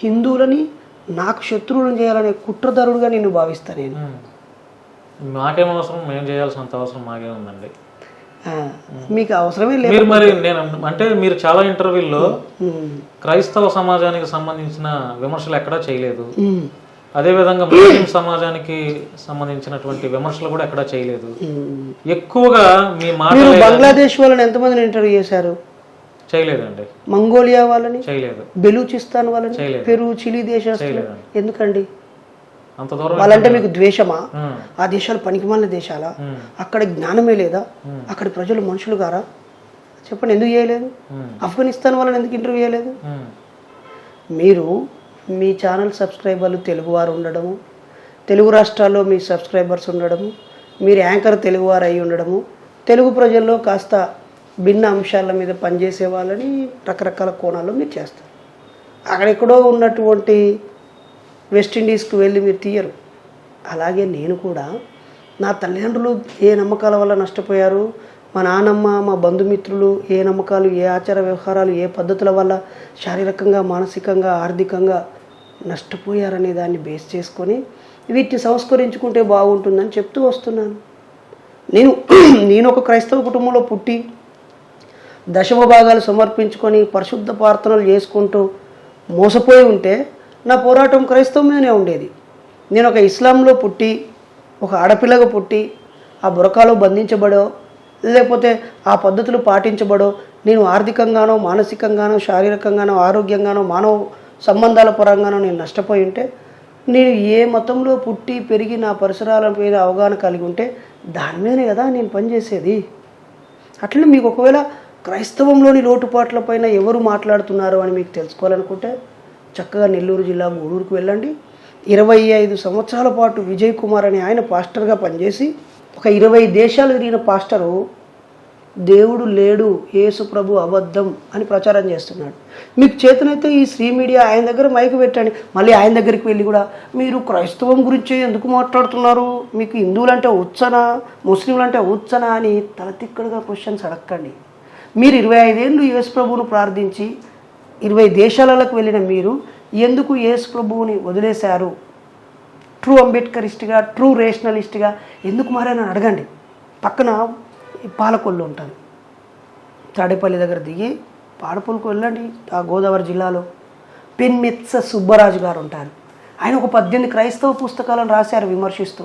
హిందువులని నాకు శత్రువులను చేయాలనే కుట్రదారుడుగా నేను భావిస్తాను. నేను
మాకేం అవసరం, మేము చేయాల్సినంత అవసరం మాకేముందండి.
మీకు అవసరమే లేదు.
మరి నేను అంటే మీరు చాలా ఇంటర్వ్యూల్లో క్రైస్తవ సమాజానికి సంబంధించిన విమర్శలు ఎక్కడా చేయలేదు, అదేవిధంగా ముస్లిం సమాజానికి సంబంధించినటువంటి విమర్శలు కూడా ఎక్కడా చేయలేదు. ఎక్కువగా మీ మాట
బంగ్లాదేశ్ వాళ్ళని ఎంతమందిని ఇంటర్వ్యూ చేశారు?
చేయలేదండి.
మంగోలియా వాళ్ళని
చేయలేదు,
బెలూచిస్తాన్ వాళ్ళని, పెరు, చిలీ దేశస్తులు. ఎందుకండి
అంత దూరం?
వాళ్ళంటే మీకు ద్వేషమా? ఆ దేశాలు పనికిమాలిన దేశాలా? అక్కడ జ్ఞానమే లేదా? అక్కడ ప్రజలు మనుషులు గారా? చెప్పండి, ఎందుకు చేయలేదు? ఆఫ్ఘనిస్తాన్ వాళ్ళని ఎందుకు ఇంటర్వ్యూ చేయలేదు? మీరు మీ ఛానల్ సబ్స్క్రైబర్లు తెలుగువారు ఉండడము, తెలుగు రాష్ట్రాల్లో మీ సబ్స్క్రైబర్స్ ఉండడము, మీరు యాంకర్ తెలుగువారు అయి ఉండడము, తెలుగు ప్రజల్లో కాస్త భిన్న అంశాల మీద పనిచేసే వాళ్ళని రకరకాల కోణాల్లో మీరు చేస్తారు. అక్కడెక్కడో ఉన్నటువంటి వెస్టిండీస్కి వెళ్ళి మీరు తీయరు. అలాగే నేను కూడా నా తల్లిదండ్రులు ఏ నమ్మకాల వల్ల నష్టపోయారు, మా నాన్నమ్మ, మా బంధుమిత్రులు ఏ నమ్మకాలు, ఏ ఆచార వ్యవహారాలు, ఏ పద్ధతుల వల్ల శారీరకంగా, మానసికంగా, ఆర్థికంగా నష్టపోయారనే దాన్ని బేస్ చేసుకొని వీటిని సంస్కరించుకుంటే బాగుంటుందని చెప్తూ వస్తున్నాను. నేను ఒక క్రైస్తవ కుటుంబంలో పుట్టి దశమ భాగాలు సమర్పించుకొని పరిశుద్ధ ప్రార్థనలు చేసుకుంటూ మోసపోయి ఉంటే నా పోరాటం క్రైస్తవం మీదనే ఉండేది. నేను ఒక ఇస్లాంలో పుట్టి, ఒక ఆడపిల్లగా పుట్టి ఆ బురకాలో బంధించబడో లేకపోతే ఆ పద్ధతులు పాటించబడో నేను ఆర్థికంగానో, మానసికంగానో, శారీరకంగానో, ఆరోగ్యంగానో, మానవ సంబంధాల పరంగానో నేను నష్టపోయి ఉంటే, నేను ఏ మతంలో పుట్టి పెరిగి నా పరిసరాల మీద అవగాహన కలిగి ఉంటే దాని మీదనే కదా నేను పనిచేసేది. అట్లనే మీకు ఒకవేళ క్రైస్తవంలోని లోటుపాట్ల పైన ఎవరు మాట్లాడుతున్నారు అని మీకు తెలుసుకోవాలనుకుంటే చక్కగా నెల్లూరు జిల్లా గూడూరుకు వెళ్ళండి. 25 సంవత్సరాల పాటు విజయ్ కుమార్ అని ఆయన పాస్టర్గా పనిచేసి ఒక 20 దేశాలు తిరిగిన పాస్టరు దేవుడు లేడు, యేసు ప్రభు అబద్ధం అని ప్రచారం చేస్తున్నాడు. మీకు చేతనైతే ఈ శ్రీ మీడియా ఆయన దగ్గర మైకు పెట్టండి. మళ్ళీ ఆయన దగ్గరికి వెళ్ళి కూడా మీరు క్రైస్తవం గురించి ఎందుకు మాట్లాడుతున్నారు, మీకు హిందువులంటే ఉచ్చనా, ముస్లింలంటే ఉచ్చనా అని తలతిక్కడుగా క్వశ్చన్స్ అడగండి. మీరు 25 ఏళ్ళు యేసు ప్రభువును ప్రార్థించి 20 దేశాలకు వెళ్ళిన మీరు ఎందుకు యేసు ప్రభువుని వదిలేశారు? ట్రూ అంబేద్కరిస్ట్గా, ట్రూ రేషనలిస్ట్గా ఎందుకు మారని అడగండి. పక్కన పాలకొల్లు ఉంటుంది, తాడేపల్లి దగ్గర దిగి పాడపల్లికి వెళ్ళండి. ఆ గోదావరి జిల్లాలో పెన్మెత్స సుబ్బరాజు గారు ఉంటారు. ఆయన ఒక 18 క్రైస్తవ పుస్తకాలను రాశారు విమర్శిస్తూ.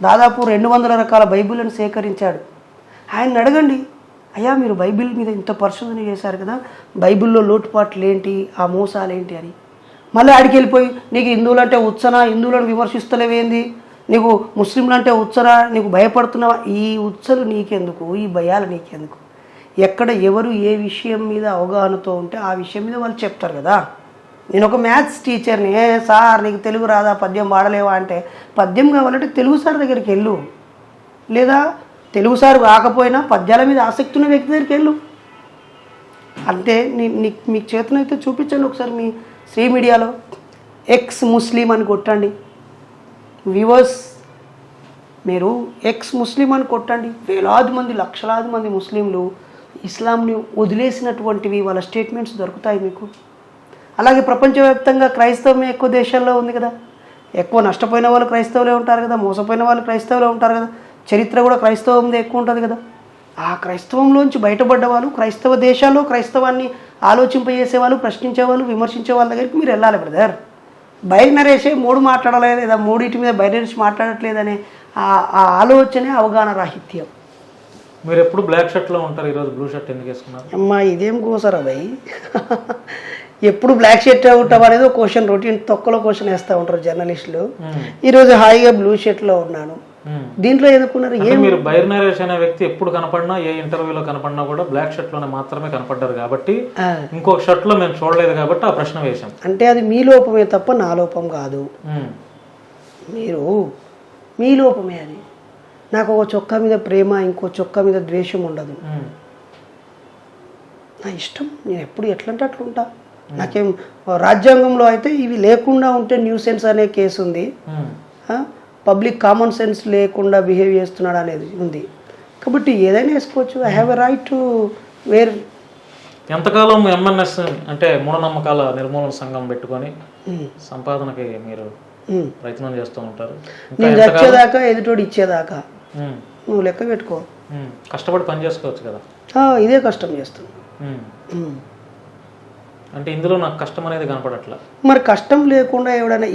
దాదాపు 200 రకాల బైబిళ్లను సేకరించాడు. ఆయన అడగండి, అయ్యా మీరు బైబిల్ మీద ఇంత పరిశోధన చేశారు కదా, బైబిల్లో లోటుపాట్లు ఏంటి, ఆ మోసాలు ఏంటి అని. మళ్ళీ ఆడికి వెళ్ళిపోయి నీకు హిందువులంటే ఉచ్చనా, హిందువులను విమర్శిస్తలేవేంది, నీకు ముస్లింలంటే ఉచ్చరా, నీకు భయపడుతున్నావా, ఈ ఉచ్చలు నీకెందుకు, ఈ భయాలు నీకెందుకు? ఎక్కడ ఎవరు ఏ విషయం మీద అవగాహనతో ఉంటే ఆ విషయం మీద వాళ్ళు చెప్తారు కదా. నేను ఒక మ్యాథ్స్ టీచర్ని, సార్ నీకు తెలుగు రాదా, పద్యం పాడలేవా అంటే, పద్యం కావాలంటే తెలుగు సార్ దగ్గరికి వెళ్ళు, లేదా తెలుగు సార్ కాకపోయినా పద్యాల మీద ఆసక్తి ఉన్న వ్యక్తి దగ్గరికి వెళ్ళు. అంటే మీకు చేతనైతే చూపించండి ఒకసారి మీ శ్రీ మీడియాలో ఎక్స్ ముస్లిం అని కొట్టండి. వ్యూవర్స్ మీరు ఎక్స్ ముస్లిం అని కొట్టండి. వేలాది మంది లక్షలాది మంది ముస్లింలు ఇస్లాంని వదిలేసినటువంటివి వాళ్ళ స్టేట్మెంట్స్ దొరుకుతాయి మీకు. అలాగే ప్రపంచవ్యాప్తంగా క్రైస్తవమే ఎక్కువ దేశాల్లో ఉంది కదా. ఎక్కువ నష్టపోయిన వాళ్ళు క్రైస్తవులే ఉంటారు కదా, మోసపోయిన వాళ్ళు క్రైస్తవులే ఉంటారు కదా, చరిత్ర కూడా క్రైస్తవందే ఎక్కువ ఉంటుంది కదా. ఆ క్రైస్తవంలోంచి బయటపడ్డ వాళ్ళు క్రైస్తవ దేశాల్లో క్రైస్తవాన్ని ఆలోచింపజేసేవాళ్ళు, ప్రశ్నించేవాళ్ళు, విమర్శించే వాళ్ళ దగ్గరికి మీరు వెళ్ళాలి బ్రదర్. బయట నరేసే మూడు మాట్లాడలేదు లేదా మూడింటి మీద బయట నరేసి మాట్లాడట్లేదనే ఆ ఆలోచనే అవగాహన రాహిత్యం.
మీరు ఎప్పుడు బ్లాక్ షర్ట్లో ఉంటారు, ఈరోజు బ్లూ షర్ట్ ఎందుకు వేసుకున్నారు?
అమ్మా ఇదేం కోసరా భయ్, ఎప్పుడు బ్లాక్ షర్ట్ ఉంటాం అనేది ఒక క్వశ్చన్, రొటీన్ తొక్కలో క్వశ్చన్ వేస్తూ ఉంటారు జర్నలిస్టులు. ఈరోజు హాయిగా బ్లూ షర్ట్లో ఉన్నాను. దీంట్లో ఎందుకున్నారు?
మీరు బైర్ నరేష్ అనే వ్యక్తి ఎప్పుడు కనపడినా, ఏ ఇంటర్వ్యూలో కనపడినా కూడా బ్లాక్ షర్ట్ లోనే మాత్రమే కనపడ్డారు కాబట్టి, ఇంకొక షర్ట్ లో మేము చూడలేదు కాబట్టి ఆ ప్రశ్న వేశాం.
అంటే అది మీ లోపమే తప్ప నా లోపం కాదు. మీరు మీ లోపమే అది. నాకు ఒక చొక్కా మీద ప్రేమ, ఇంకో చొక్కా మీద ద్వేషం ఉండదు. నా ఇష్టం, నేను ఎప్పుడు ఎట్లంటే అట్లుంటా. నాకేం రాజ్యాంగంలో అయితే ఇవి లేకుండా ఉంటే న్యూసెన్స్ అనే కేసు ఉంది, పబ్లిక్ కామన్ సెన్స్ లేకుండా బిహేవ్ చేస్తున్నాడు అనేది ఉంది. కాబట్టి ఏదైనా వేసుకోవచ్చు. I have a right to wear.
ఎంతకాలం ఎంఎన్ఎస్ అంటే మూఢనమ్మకాల నిర్మూలన సంఘం పెట్టుకొని సంపాదనకి మీరు ప్రయత్నం చేస్తూ ఉంటారు?
నేను వచ్చేదాకా ఎదుటోడు ఇచ్చేదాకా నువ్వు లెక్క పెట్టుకో.
కష్టపడి పని చేసుకోవచ్చు కదా.
ఇదే కష్టం చేస్తుంది.
అంటే ఇందులో నాకు కష్టం అనేది కనపడట్లా.
మరి కష్టం లేకుండా ఎవడైనా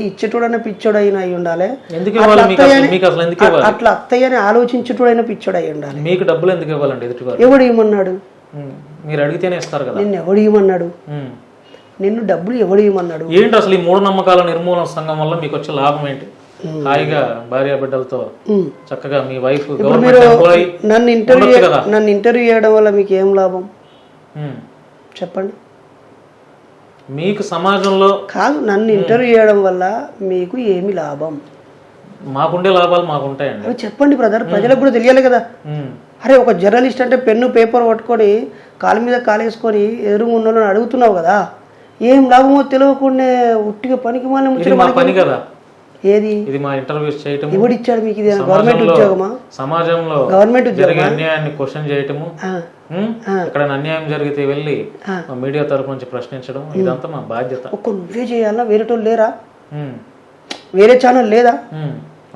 ఇచ్చేటోడైనా పిచ్చోడైనా అయి ఉండాలి. అట్లా అత్తయ్యని ఆలోచించేటోడైనా పిచ్చోడు అయి ఉండాలి.
మీకు డబ్బులు ఎందుకు ఇవ్వాలండి ఎదుటివారు?
ఎవడు ఇవ్వమన్నాడు?
మీరు అడిగితేనే ఇస్తారు కదా.
నిన్ను ఎవడు ఇవ్వమన్నాడు? నిన్ను డబ్బులు ఎవడు ఇవ్వమన్నాడు?
ఏంటి అసలు ఈ మూఢనమ్మకాల నిర్మూలన సంఘం వల్ల మీకు వచ్చే లాభం ఏంటి? హాయిగా భార్య బిడ్డలతో చక్కగా మీ వైఫ్
నన్ను ఇంటర్వ్యూ చేయడం వల్ల మీకు ఏం లాభం చెప్పండి?
మీకు సమాజంలో
కాదు, నన్ను ఇంటర్వ్యూ చేయడం వల్ల మీకు ఏమి లాభం?
మాకుండే లాభాలు మాకుంటాయండి.
అవి చెప్పండి బ్రదర్, ప్రజలకు కూడా తెలియాలి కదా. అరే ఒక జర్నలిస్ట్ అంటే పెన్ను పేపర్ పట్టుకొని కాలు మీద కాలేసుకొని ఎదురు ఉన్న అడుగుతున్నావు కదా, ఏం లాభమో తెలియకుండా ఉట్టిగా పనికి
పని కదా.
ఏది
ఇది మా ఇంటర్వ్యూస్ చేయటం.
ఎవడిచ్చాడు మీకు? ఇది గవర్నమెంట్ ఉద్యోగమా?
సమాజంలో
గవర్నమెంట్
జరిగే అన్యాయాన్ని క్వశ్చన్ చేయటము, ఇక్కడ అన్యాయం జరిగితే వెళ్ళి మీడియా తరపు నుంచి ప్రశ్నించడం, ఇదంతా మా బాధ్యత.
ఒక్క నువ్వే చేయాలా? వేరేటోళ్ళు లేరా? వేరే ఛానల్ లేదా?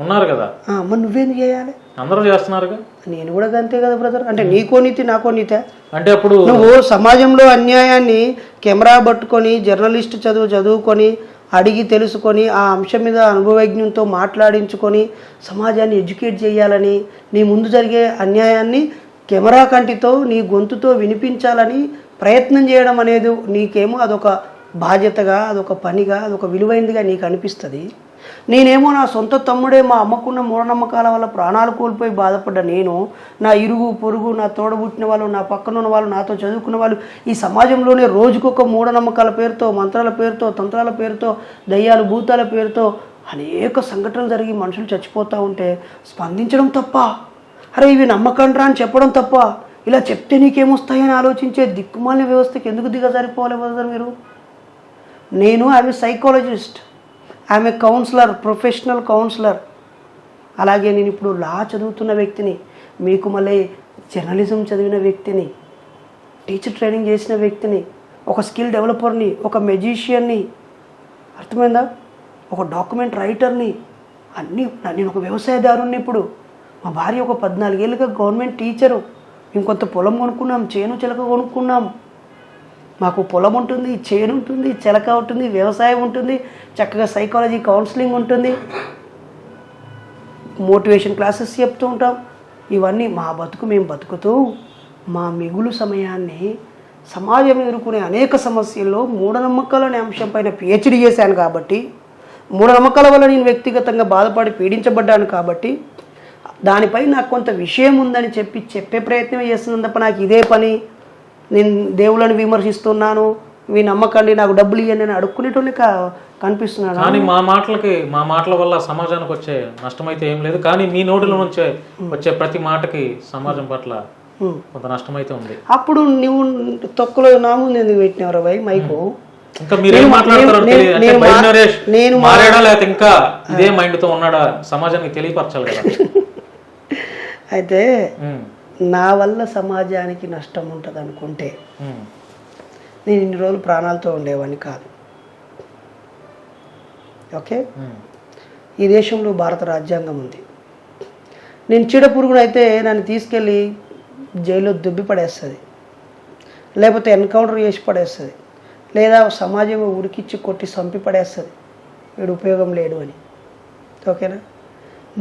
ఉన్నారు కదా.
మరి నువ్వేం చేయాలి?
అందరూ చేస్తున్నారుగా.
నేను కూడా అంతే కదా బ్రదర్. అంటే నీకో నీతి నాకో నీతే.
అంటే అప్పుడు
నువ్వు సమాజంలో అన్యాయాన్ని కెమెరా పట్టుకొని జర్నలిస్ట్ చదువుకొని అడిగి తెలుసుకొని ఆ అంశం మీద అనుభవజ్ఞంతో మాట్లాడించుకొని సమాజాన్ని ఎడ్యుకేట్ చేయాలని, నీ ముందు జరిగే అన్యాయాన్ని కెమెరా కంటితో నీ గొంతుతో వినిపించాలని ప్రయత్నం చేయడం అనేది నీకేమో అదొక బాధ్యతగా, అదొక పనిగా, అదొక విలువైనదిగా నీకు అనిపిస్తుంది. నేనేమో నా సొంత తమ్ముడే మా అమ్మకున్న మూఢనమ్మకాల వల్ల ప్రాణాలు కోల్పోయి బాధపడ్డా నేను, నా ఇరుగు పొరుగు, నా తోడబుట్టిన వాళ్ళు, నా పక్కనున్న వాళ్ళు, నాతో చదువుకున్న వాళ్ళు ఈ సమాజంలోనే రోజుకొక మూఢనమ్మకాల పేరుతో, మంత్రాల పేరుతో, తంత్రాల పేరుతో, దయ్యాలు భూతాల పేరుతో అనేక సంఘటనలు జరిగి మనుషులు చచ్చిపోతూ ఉంటే స్పందించడం తప్ప, అరే ఇవి నమ్మకండ్రా అని చెప్పడం తప్ప, ఇలా చెప్తే నీకేమొస్తాయని ఆలోచించే దిక్కుమాలిన వ్యవస్థకి ఎందుకు దిగజారిపోవాలి బ్రదర్ మీరు? నేను I'm a psychologist, I'm a counsellor, professional counsellor. అలాగే నేను ఇప్పుడు లా చదువుతున్న వ్యక్తిని, మీకు మళ్ళీ జర్నలిజం చదివిన వ్యక్తిని, టీచర్ ట్రైనింగ్ చేసిన వ్యక్తిని, ఒక స్కిల్ డెవలపర్ని, ఒక మెజిషియన్ని, అర్థమైందా? ఒక డాక్యుమెంట్ రైటర్ని, అన్నీ. నేను ఒక వ్యవసాయదారుని. ఇప్పుడు మా భార్య ఒక 14 ఏళ్ళుగా గవర్నమెంట్ టీచరు. ఇంకొంత పొలం కొనుక్కున్నాం, చేను చిలక కొనుక్కున్నాం. మాకు పొలం ఉంటుంది, చేను ఉంటుంది, చిలక ఉంటుంది, వ్యవసాయం ఉంటుంది, చక్కగా సైకాలజీ కౌన్సిలింగ్ ఉంటుంది, మోటివేషన్ క్లాసెస్ చెప్తూ ఉంటాం. ఇవన్నీ మా బతుకు మేము బతుకుతూ మా మిగులు సమయాన్ని సమాజం ఎదుర్కొనే అనేక సమస్యల్లో మూఢనమ్మకాలు అనే అంశం పైన పిహెచ్డీ చేశాను కాబట్టి, మూఢనమ్మకాల వల్ల నేను వ్యక్తిగతంగా బాధపడి పీడించబడ్డాను కాబట్టి దానిపై నాకు కొంత విషయం ఉందని చెప్పే ప్రయత్నం చేస్తున్నాను తప్ప నాకు ఇదే పని, నేను దేవుళ్ళని విమర్శిస్తున్నాను, మీ నమ్మకండి నాకు డబ్బులు ఇవ్వండి అని అడుక్కునేటోళ్ళే కనిపిస్తున్నాను.
కానీ మా మాటల వల్ల సమాజానికి వచ్చే నష్టం అయితే ఏం లేదు. కానీ మీ నోటిలో నుంచి వచ్చే ప్రతి మాటకి సమాజం పట్ల కొంత నష్టం అయితే ఉంది.
అప్పుడు నువ్వు తొక్కలో నా ముందు ఎందుకు పెట్టినవరా భయ్ మైకు?
ఇంకా మీరేం మాట్లాడతారో నేను మారాడా లేకపోతే ఇంకా ఇదే మైండ్ తో ఉన్నాడా సమాజానికి తెలియపరచాలి కదా.
అయితే నా వల్ల సమాజానికి నష్టం ఉంటుంది అనుకుంటే నేను ఇన్ని రోజులు ప్రాణాలతో ఉండేవాడిని కాదు. ఓకే, ఈ దేశంలో భారత రాజ్యాంగం ఉంది. నేను చీడపురుగునైతే నన్ను తీసుకెళ్ళి జైల్లో దుబ్బి పడేస్తుంది, లేకపోతే ఎన్కౌంటర్ చేసి పడేస్తుంది, లేదా సమాజం ఉరికిచ్చి కొట్టి చంపి పడేస్తుంది, వీడు ఉపయోగం లేడు అని. ఓకేనా?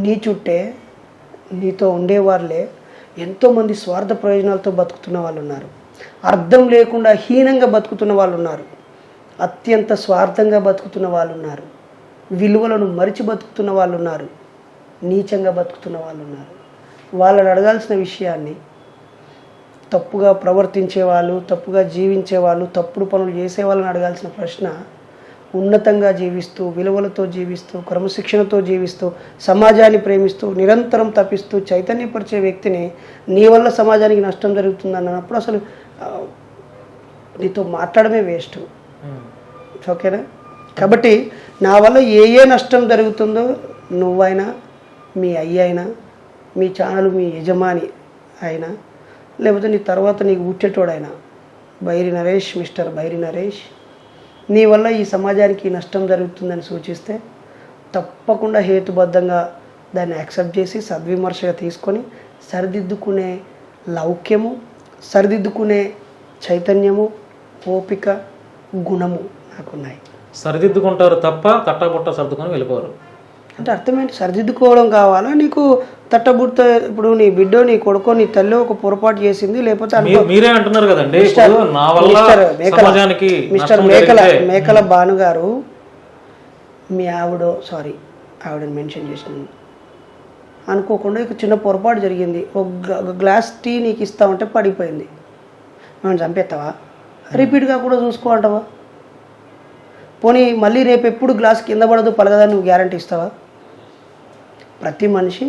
నీ చుట్టే నీతో ఉండేవాళ్ళే ఎంతోమంది స్వార్థ ప్రయోజనాలతో బతుకుతున్న వాళ్ళు ఉన్నారు, అర్థం లేకుండా హీనంగా బతుకుతున్న వాళ్ళు ఉన్నారు, అత్యంత స్వార్థంగా బతుకుతున్న వాళ్ళు ఉన్నారు, విలువలను మరిచి బతుకుతున్న వాళ్ళు ఉన్నారు, నీచంగా బతుకుతున్న వాళ్ళు ఉన్నారు. వాళ్ళని అడగాల్సిన విషయాన్ని తప్పుగా ప్రవర్తించే వాళ్ళు, తప్పుగా జీవించే వాళ్ళు, తప్పుడు పనులు చేసే వాళ్ళని అడగాల్సిన ప్రశ్న ఉన్నతంగా జీవిస్తూ, విలువలతో జీవిస్తూ, క్రమశిక్షణతో జీవిస్తూ, సమాజాన్ని ప్రేమిస్తూ, నిరంతరం తప్పిస్తూ చైతన్యపరిచే వ్యక్తిని నీ వల్ల సమాజానికి నష్టం జరుగుతుంది అన్నప్పుడు అసలు నీతో మాట్లాడమే వేస్ట్. ఓకేనా? కాబట్టి నా వల్ల ఏ నష్టం జరుగుతుందో నువ్వైనా, మీ అయ్యైనా, మీ ఛానల్ మీ యజమాని అయినా, లేకపోతే నీ తర్వాత నీకు ఉచ్చేటోడైనా బైరి నరేష్, మిస్టర్ బైరి నరేష్, నీ వల్ల ఈ సమాజానికి నష్టం జరుగుతుందని సూచిస్తే తప్పకుండా హేతుబద్ధంగా దాన్ని యాక్సెప్ట్ చేసి సద్విమర్శగా తీసుకొని సరిదిద్దుకునే లౌక్యము, సరిదిద్దుకునే చైతన్యము, ఓపిక, గుణము నాకున్నాయి.
సరిదిద్దుకుంటారు తప్ప తట్టబుట్ట సర్దుకొని వెళ్ళిపోరు.
అంటే అర్థమేంటి? సరిదిద్దుకోవడం కావాలా నీకు? తట్టబుట్ట ఇప్పుడు నీ బిడ్డో, నీ కొడుకో, నీ తల్లి ఒక పొరపాటు చేసింది, లేకపోతే
మీరే అంటున్నారు కదండి
మిస్టర్ మేకల భానుగారు, మీ ఆవిడని మెన్షన్ చేసినాను అనుకోకుండా ఇక చిన్న పొరపాటు జరిగింది, ఒక గ్లాస్ టీ నీకు ఇస్తామంటే పడిపోయింది, మనం చంపేస్తావా? రిపీట్గా కూడా చూసుకో అంటావా? పోనీ మళ్ళీ రేపు ఎప్పుడు గ్లాస్ కింద పడదు పలగదని నువ్వు గ్యారంటీ ఇస్తావా? ప్రతి మనిషి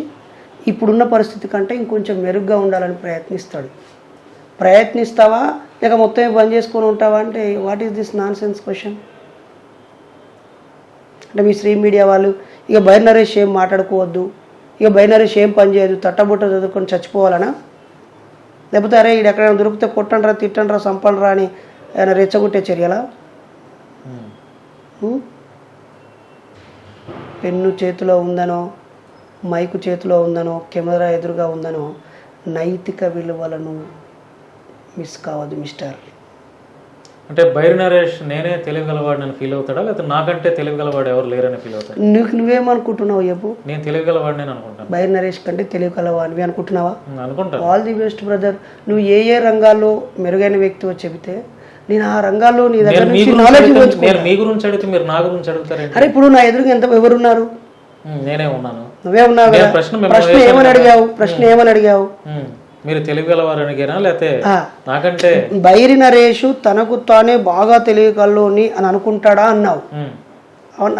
ఇప్పుడున్న పరిస్థితి కంటే ఇంకొంచెం మెరుగ్గా ఉండాలని ప్రయత్నిస్తావా లేక మొత్తం బంద్ చేసుకొని ఉంటావా అంటే what is this non sense question? అంటే మీ శ్రీ మీడియా వాళ్ళు ఇక బైరి నరేష్ ఏం మాట్లాడుకోవద్దు, ఇక బైరి నరేష్ ఏం పని చేయదు, తట్టబుట్ట చదువుకొని చచ్చిపోవాలనా? లేకపోతే అరే ఇది ఎక్కడైనా దొరికితే కొట్టండ్రా, తిట్టండ్రా, సంపండ్రా అని ఏమైనా రెచ్చగొట్టే చర్యలా? పెన్ను చేతిలో ఉందనో, మైకు చేతిలో ఉందనో, కెమెరా ఎదురుగా ఉందనో నైతిక విలువలను మిస్ కావద్దు మిస్టర్.
అంటే బైరి నరేష్ నేనే తెలియగలవాడిని ఫీల్ అవుతాడా, లేకపోతే నాకంటే తెలియగలవాడు ఎవరు లేరని ఫీల్ అవుతాడు?
నువ్వేమనుకుంటున్నావు చెప్పు?
నేను తెలియగలవాడిని అనుకుంటాను.
బైరి నరేష్ కంటే తెలియగలవాడివి అనుకుంటున్నావా?
అనుకుంటా.
All the best brother. నువ్వు ఏ రంగాల్లో మెరుగైన వ్యక్తివో చెబితే నేను ఆ రంగాల్లో నీ దగ్గర నుంచి నాలెడ్జ్
నేను మీ గురించి అడిగితే మీరు నా గురించి అడుగుతారు.
అరే ఇప్పుడు నా ఎదురుగా ఎవరున్నారు?
నేనే ఉన్నాను.
నువ్వే ఉన్నావు కదా. ప్రశ్న ఏమని అడిగావు?
మీరు తెలియగలవారు అడిగారా లేకపోతే నాకంటే?
బైరి నరేష్ తనకు తానే బాగా తెలియగలని అని అనుకుంటాడా అన్నావు,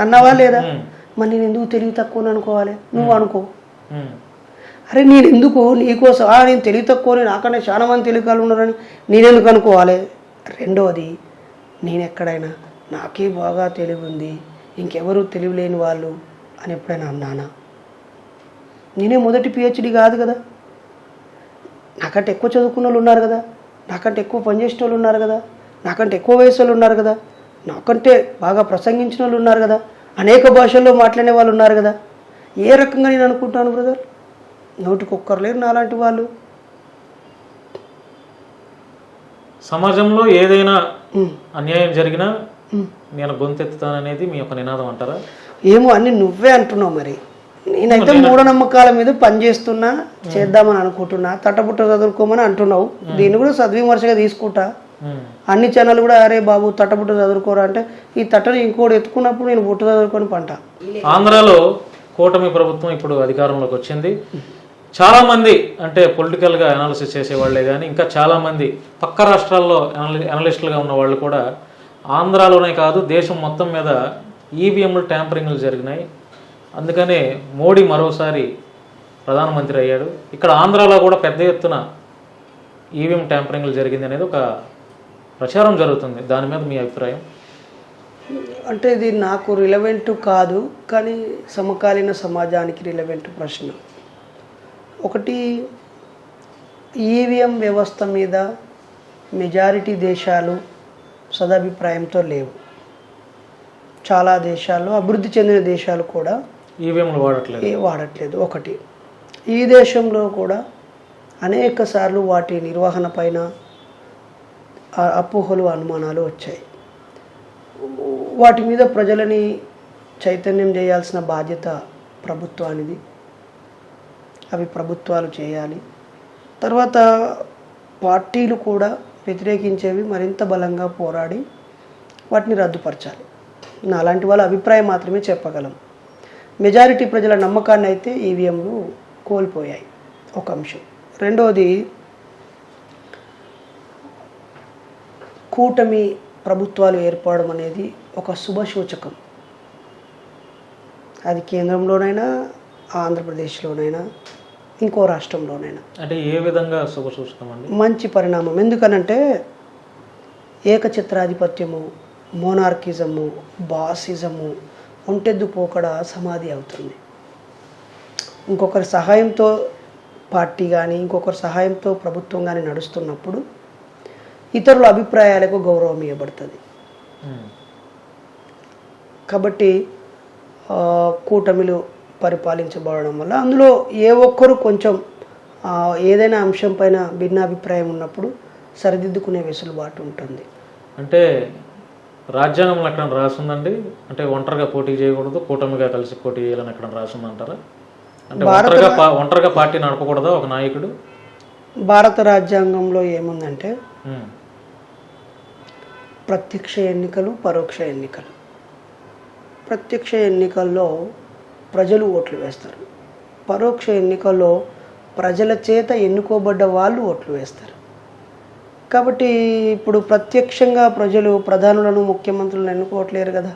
అన్నావా లేదా? మరి నేను ఎందుకు తెలివి తక్కువ అనుకోవాలి? నువ్వు అనుకో. అరే నేను ఎందుకు నీకోసం నేను తెలివి తక్కువని, నాకన్నా చాలా మంది తెలియగలు ఉన్నారని నేనెందుకు అనుకోవాలి? రెండవది, నేను ఎక్కడైనా నాకే బాగా తెలివి ఉంది, ఇంకెవరు తెలివి లేని వాళ్ళు అని ఎప్పుడైనా అన్నానా? నేనే మొదటి పిహెచ్డి కాదు కదా, నాకంటే ఎక్కువ చదువుకున్న వాళ్ళు ఉన్నారు కదా, నాకంటే ఎక్కువ పనిచేసిన వాళ్ళు ఉన్నారు కదా, నాకంటే ఎక్కువ వయసు వాళ్ళు ఉన్నారు కదా, నాకంటే బాగా ప్రసంగించిన వాళ్ళు ఉన్నారు కదా, అనేక భాషల్లో మాట్లాడే వాళ్ళు ఉన్నారు కదా. ఏ రకంగా నేను అనుకుంటాను బ్రదర్? నోటికి ఒక్కరు లేరు నాలాంటి వాళ్ళు.
సమాజంలో ఏదైనా అన్యాయం జరిగినా నేను గొంతెత్తుతాననేది మీ యొక్క నినాదం అంటారా? ఏమో
అన్ని నువ్వే అంటున్నావు. మరి నేనైతే మూఢనమ్మకాల మీద పనిచేస్తున్నా, చేద్దామని అనుకుంటున్నా, తట్టబుట్ట చదువుకోమని అంటున్నావు. దీన్ని కూడా సద్విమర్శగా తీసుకుంటా. అన్ని ఛానల్ కూడా అరే బాబు తట్టబుట్ట చదువుకోరా అంటే ఈ తట్టని ఇంకోటి ఎత్తుకున్నప్పుడు నేను బుట్ట చదువుకొని పంట.
ఆంధ్రాలో కూటమి ప్రభుత్వం ఇప్పుడు అధికారంలోకి వచ్చింది. చాలామంది అంటే పొలిటికల్గా అనాలిసిస్ చేసేవాళ్ళే కానీ ఇంకా చాలామంది పక్క రాష్ట్రాల్లో అనలిస్టులుగా ఉన్న వాళ్ళు కూడా ఆంధ్రాలోనే కాదు దేశం మొత్తం మీద ఈవీఎంలు ట్యాంపరింగ్లు జరిగినాయి, అందుకనే మోడీ మరోసారి ప్రధానమంత్రి అయ్యాడు, ఇక్కడ ఆంధ్రాలో కూడా పెద్ద ఎత్తున ఈవీఎం ట్యాంపరింగ్లు జరిగింది అనేది ఒక ప్రచారం జరుగుతుంది. దాని మీద మీ అభిప్రాయం?
అంటే ఇది నాకు రిలవెంట్ కాదు, కానీ సమకాలీన సమాజానికి రిలవెంట్ ప్రశ్న. ఒకటి, ఈవీఎం వ్యవస్థ మీద మెజారిటీ దేశాలు సదాభిప్రాయంతో లేవు. చాలా దేశాల్లో, అభివృద్ధి చెందిన దేశాలు కూడా
ఈవీఎంలు
వాడట్లేదు. ఒకటి, ఈ దేశంలో కూడా అనేక సార్లు వాటి నిర్వహణ పైన అపోహలు, అనుమానాలు వచ్చాయి. వాటి మీద ప్రజలని చైతన్యం చేయాల్సిన బాధ్యత ప్రభుత్వానిది, అవి ప్రభుత్వాలు చేయాలి. తర్వాత పార్టీలు కూడా వ్యతిరేకించేవి మరింత బలంగా పోరాడి వాటిని రద్దుపరచాలి. అలాంటి వాళ్ళ అభిప్రాయం మాత్రమే చెప్పగలం. మెజారిటీ ప్రజల నమ్మకాన్ని అయితే ఈవీఎంలు కోల్పోయాయి, ఒక అంశం. రెండవది, కూటమి ప్రభుత్వాలు ఏర్పడడం అనేది ఒక శుభసూచకం. అది కేంద్రంలోనైనా, ఆంధ్రప్రదేశ్లోనైనా, ఇంకో రాష్ట్రంలోనైనా.
అంటే ఏ విధంగా శుభసూచకం అండి?
మంచి పరిణామం. ఎందుకనంటే ఏకఛత్రాధిపత్యము, మోనార్కిజము, బాసిజము ఒంటెద్దు పోకడ సమాధి అవుతుంది. ఇంకొకరి సహాయంతో పార్టీ కానీ, ఇంకొకరి సహాయంతో ప్రభుత్వం కానీ నడుస్తున్నప్పుడు ఇతరుల అభిప్రాయాలకు గౌరవం ఇవ్వబడుతుంది. కాబట్టి కూటమిలు పరిపాలించబడడం వల్ల అందులో ఏ ఒక్కరు కొంచెం ఏదైనా అంశం పైన భిన్నాభిప్రాయం ఉన్నప్పుడు సరిదిద్దుకునే వెసులుబాటు ఉంటుంది.
అంటే రాజ్యాంగంలో ఎక్కడ రాసిందండి? అంటే ఒంటరిగా పోటీ చేయకూడదు, కూటమిగా కలిసి పోటీ చేయాలని ఎక్కడ రాసిందంటారా? అంటే ఒంటరిగా పార్టీ నడపకూడదా ఒక నాయకుడు?
భారత రాజ్యాంగంలో ఏముందంటే ప్రత్యక్ష ఎన్నికలు, పరోక్ష ఎన్నికలు. ప్రత్యక్ష ఎన్నికల్లో ప్రజలు ఓట్లు వేస్తారు. పరోక్ష ఎన్నికల్లో ప్రజల చేత ఎన్నుకోబడ్డ వాళ్ళు ఓట్లు వేస్తారు. కాబట్టి ఇప్పుడు ప్రత్యక్షంగా ప్రజలు ప్రధానులను, ముఖ్యమంత్రులను ఎన్నుకోవట్లేరు కదా,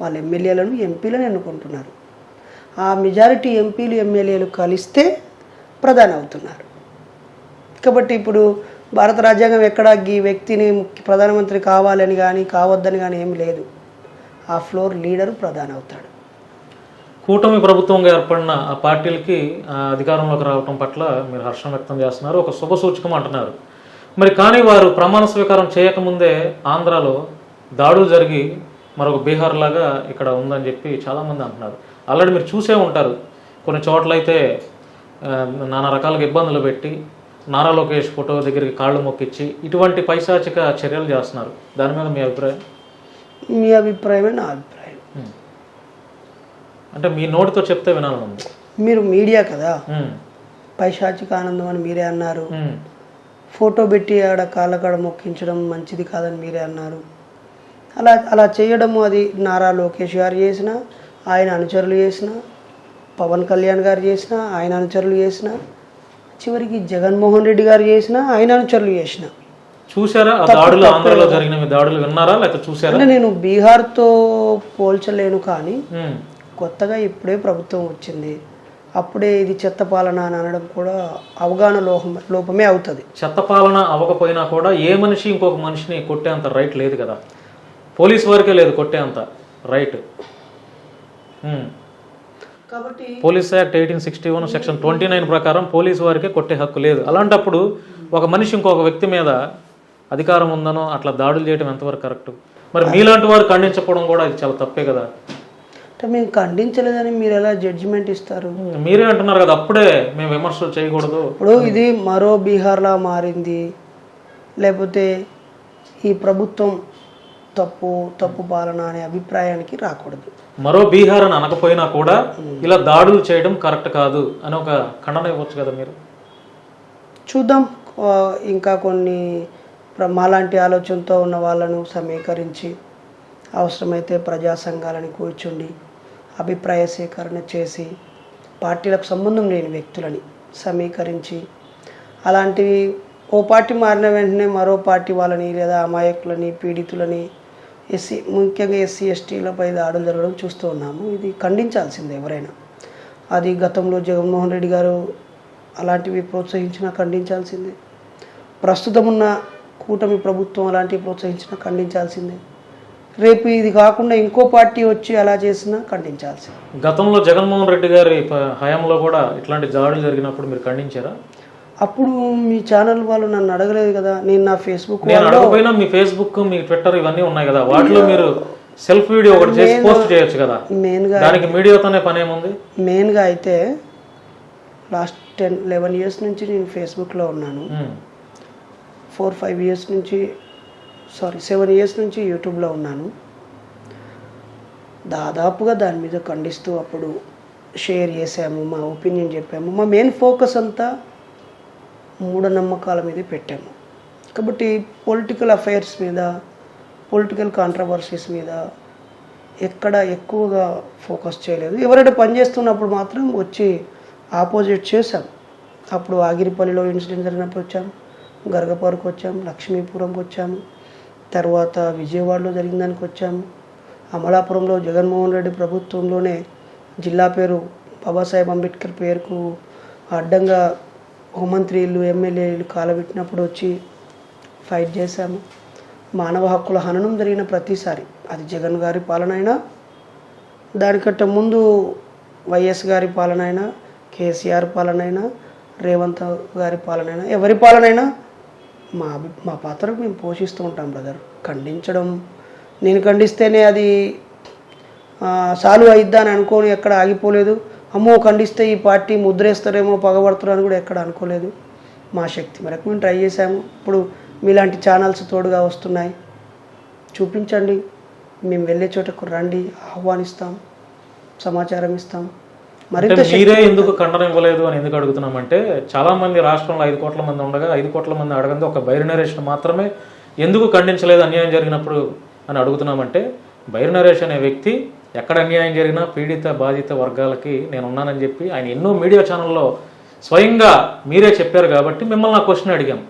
వాళ్ళ ఎమ్మెల్యేలను, ఎంపీలను ఎన్నుకుంటున్నారు. ఆ మెజారిటీ ఎంపీలు, ఎమ్మెల్యేలు కలిస్తే ప్రధాని అవుతున్నారు. కాబట్టి ఇప్పుడు భారత రాజ్యాంగం ఎక్కడ ఈ వ్యక్తిని ప్రధానమంత్రి కావాలని కానీ కావద్దని కానీ ఏమి లేదు. ఆ ఫ్లోర్ లీడరు ప్రధాని అవుతాడు.
కూటమి ప్రభుత్వంగా ఏర్పడిన ఆ పార్టీలకి అధికారంలోకి రావటం పట్ల మీరు హర్షం వ్యక్తం చేస్తున్నారు, ఒక శుభసూచకం అంటున్నారు. మరి కానీ వారు ప్రమాణ స్వీకారం చేయకముందే ఆంధ్రాలో దాడులు జరిగి మరొక బీహార్ లాగా ఇక్కడ ఉందని చెప్పి చాలామంది అంటున్నారు. ఆల్రెడీ మీరు చూసే ఉంటారు, కొన్ని చోట్లయితే నానా రకాలుగా ఇబ్బందులు పెట్టి నారా లోకేష్ ఫోటో దగ్గరికి కాళ్ళు మొక్కిచ్చి ఇటువంటి పైశాచిక చర్యలు చేస్తున్నారు. దాని మీద మీ అభిప్రాయం?
మీ అభిప్రాయమే నా అభిప్రాయం.
అంటే మీ నోటితో చెప్తే వినాలని ఉంది.
మీరు మీడియా కదా, పైశాచిక ఆనందం అని మీరే అన్నారు. ఫోటో పెట్టి ఆడ కాళ్ళకాడ మొక్కించడం మంచిది కాదని మీరే అన్నారు. అలా చేయడము అది నారా లోకేష్ గారు చేసిన, ఆయన అనుచరులు చేసిన, పవన్ కళ్యాణ్ గారు చేసిన, ఆయన అనుచరులు చేసిన, చివరికి జగన్మోహన్ రెడ్డి గారు చేసిన, ఆయన అనుచరులు చేసిన.
చూసారా దాడులు? ఆంధ్రలో జరిగిన దాడులు విన్నారా లేకపోతే చూసారా?
అంటే నేను బీహార్తో పోల్చలేను, కానీ కొత్తగా ఇప్పుడే ప్రభుత్వం వచ్చింది, అప్పుడే ఇది చెత్త పాలన అని అనడం కూడా అవగాహన లోపమే అవుతుంది. చెత్త పాలన అవ్వకపోయినా కూడా ఏ మనిషి ఇంకొక మనిషిని కొట్టేంత రైట్ లేదు కదా, పోలీస్ వారికే లేదు కొట్టేంత రైట్. కాబట్టి
పోలీస్ యాక్ట్ 1861 సెక్షన్ 29 ప్రకారం పోలీసు వారికే కొట్టే హక్కు లేదు. అలాంటప్పుడు ఒక మనిషి ఇంకొక వ్యక్తి మీద అధికారం ఉందనో అట్లా దాడులు చేయడం ఎంతవరకు కరెక్ట్? మరి మీలాంటి వారు ఖండించకపోవడం కూడా అది చాలా తప్పే కదా.
అంటే మేము ఖండించలేదని మీరు ఎలా జడ్జిమెంట్ ఇస్తారు?
మీరే అంటున్నారు కదా అప్పుడే మేము విమర్శలు చేయకూడదు.
ఇప్పుడు ఇది మరో బీహార్లా మారింది, లేకపోతే ఈ ప్రభుత్వం తప్పు పాలన అనే అభిప్రాయానికి రాకూడదు.
మరో బీహార్ అని అనకపోయినా కూడా ఇలా దాడులు చేయడం కరెక్ట్ కాదు అని ఒక ఖండన ఇవ్వచ్చు కదా మీరు.
చూద్దాం, ఇంకా కొన్ని మాలాంటి ఆలోచనతో ఉన్న వాళ్ళను సమీకరించి అవసరమైతే ప్రజా సంఘాలను కూర్చుండి అభిప్రాయ సేకరణ చేసి పార్టీలకు సంబంధం లేని వ్యక్తులని సమీకరించి అలాంటివి ఓ పార్టీ మారిన వెంటనే మరో పార్టీ వాళ్ళని లేదా అమాయకులని పీడితులని ముఖ్యంగా ఎస్సీ ఎస్టీలపై దాడులు జరగడం చూస్తూ ఉన్నాము. ఇది ఖండించాల్సిందే ఎవరైనా. అది గతంలో జగన్మోహన్ రెడ్డి గారు అలాంటివి ప్రోత్సహించినా ఖండించాల్సిందే, ప్రస్తుతం ఉన్న కూటమి ప్రభుత్వం అలాంటివి ప్రోత్సహించినా ఖండించాల్సిందే, రేపు ఇది కాకుండా ఇంకో పార్టీ వచ్చి అలా చేసినా ఖండించాల్సిందే.
గతంలో జగన్మోహన్ రెడ్డి గారి హయాంలో కూడా ఇట్లాంటి దాడులు జరిగినప్పుడు మీరు ఖండించారా?
అప్పుడు మీ ఛానల్ వాళ్ళు నన్ను అడగలేదు కదా. నేను నా ఫేస్బుక్
అడగపోయినా మీ ఫేస్బుక్ మీ ట్విట్టర్ ఇవన్నీ ఉన్నాయి కదా, వాటిలో మీరు సెల్ఫ్ వీడియో ఒకటి చేసి పోస్ట్ చేయొచ్చు కదా.
మెయిన్గా
దానికి మీడియాతోనే పని ఏముంది?
మెయిన్గా అయితే లాస్ట్ 10-11 ఇయర్స్ నుంచి నేను ఫేస్బుక్లో ఉన్నాను. 4-5 ఇయర్స్ నుంచి 7 ఇయర్స్ నుంచి యూట్యూబ్లో ఉన్నాను. దాదాపుగా దాని మీద ఖండిస్తూ అప్పుడు షేర్ చేసాము, మా ఒపీనియన్ చెప్పాము. మా మెయిన్ ఫోకస్ అంతా మూఢనమ్మకాల మీద పెట్టాము. కాబట్టి పొలిటికల్ అఫైర్స్ మీద, పొలిటికల్ కాంట్రవర్సీస్ మీద ఎక్కడ ఎక్కువగా ఫోకస్ చేయలేదు. ఎవరైనా పనిచేస్తున్నప్పుడు మాత్రం వచ్చి ఆపోజిట్ చేశాం. అప్పుడు ఆగిరిపల్లిలో ఇన్సిడెంట్ జరిగినప్పుడు వచ్చాము, గర్గపూర్కి వచ్చాము, లక్ష్మీపురంకి వచ్చాము, తర్వాత విజయవాడలో జరిగిన దానికి వచ్చాము, అమలాపురంలో జగన్మోహన్ రెడ్డి ప్రభుత్వంలోనే జిల్లా పేరు బాబాసాహెబ్ అంబేద్కర్ పేరుకు అడ్డంగా హోంమంత్రులు ఎమ్మెల్యేలు కాలబెట్టినప్పుడు వచ్చి ఫైట్ చేశాము. మానవ హక్కుల హననం జరిగిన ప్రతిసారి, అది జగన్ గారి పాలన అయినా, దానికంటే ముందు వైఎస్ గారి పాలన అయినా, కేసీఆర్ పాలన అయినా, రేవంత్ గారి పాలన అయినా, ఎవరి పాలన అయినా మా పాత్ర మేము పోషిస్తూ ఉంటాం బ్రదర్. ఖండించడం, నేను ఖండిస్తేనే అది సాల్వ్ అయిద్దా అని అనుకోని ఎక్కడ ఆగిపోలేదు. అమ్మో ఖండిస్తే ఈ పార్టీ ముద్రేస్తారేమో, పగబడతారు అని కూడా ఎక్కడ అనుకోలేదు. మా శక్తి మేరకు మేము ట్రై చేసాము. ఇప్పుడు మీలాంటి ఛానల్స్ తోడుగా వస్తున్నాయి, చూపించండి, మేము వెళ్ళే చోటకు రండి, ఆహ్వానిస్తాం, సమాచారం ఇస్తాం.
మరింత మీరే ఎందుకు ఖండన ఇవ్వలేదు అని ఎందుకు అడుగుతున్నామంటే, చాలా మంది రాష్ట్రంలో 5 కోట్ల మంది ఉండగా 5 కోట్ల మంది అడగంది ఒక బైరి నరేష్ మాత్రమే ఎందుకు ఖండించలేదు అన్యాయం జరిగినప్పుడు అని అడుగుతున్నామంటే, బైరి నరేష్ అనే వ్యక్తి ఎక్కడ అన్యాయం జరిగినా పీడిత బాధిత వర్గాలకి నేను ఉన్నానని చెప్పి ఆయన ఎన్నో మీడియా ఛానల్లో స్వయంగా మీరే చెప్పారు. కాబట్టి మిమ్మల్ని ఆ క్వశ్చన్ అడిగాం.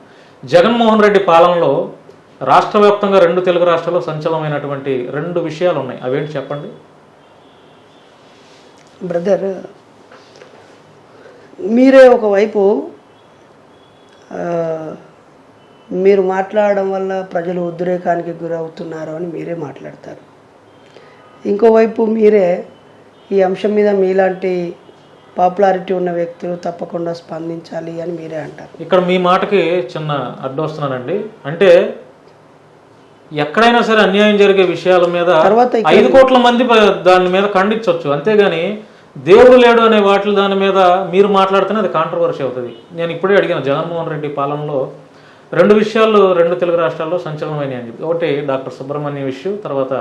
జగన్మోహన్ రెడ్డి పాలనలో రాష్ట్ర వ్యాప్తంగా 2 తెలుగు రాష్ట్రాల్లో సంచలనమైనటువంటి 2 విషయాలు ఉన్నాయి, అవేంటి చెప్పండి
బ్రదర్. మీరే ఒకవైపు మీరు మాట్లాడడం వల్ల ప్రజలు ఉద్రేకానికి గురవుతున్నారు అని మీరే మాట్లాడతారు. ఇంకోవైపు మీరే ఈ అంశం మీద మీలాంటి పాపులారిటీ ఉన్న వ్యక్తులు తప్పకుండా స్పందించాలి అని మీరే అంటారు.
ఇక్కడ మీ మాటకి చిన్న అడ్డు వస్తున్నానండి. అంటే ఎక్కడైనా సరే అన్యాయం జరిగే విషయాల మీద 5 కోట్ల మంది దాని మీద ఖండించవచ్చు, అంతేగాని దేవుడు లేడు అనే వాటి దాని మీద మీరు మాట్లాడితేనే అది కాంట్రవర్సీ అవుతుంది. నేను ఇప్పుడే అడిగిన జగన్మోహన్ రెడ్డి పాలనలో 2 విషయాలు 2 తెలుగు రాష్ట్రాల్లో సంచలనమైనవి అని చెప్పి. ఒకటి డాక్టర్ సుబ్రహ్మణ్యం ఇష్యూ, తర్వాత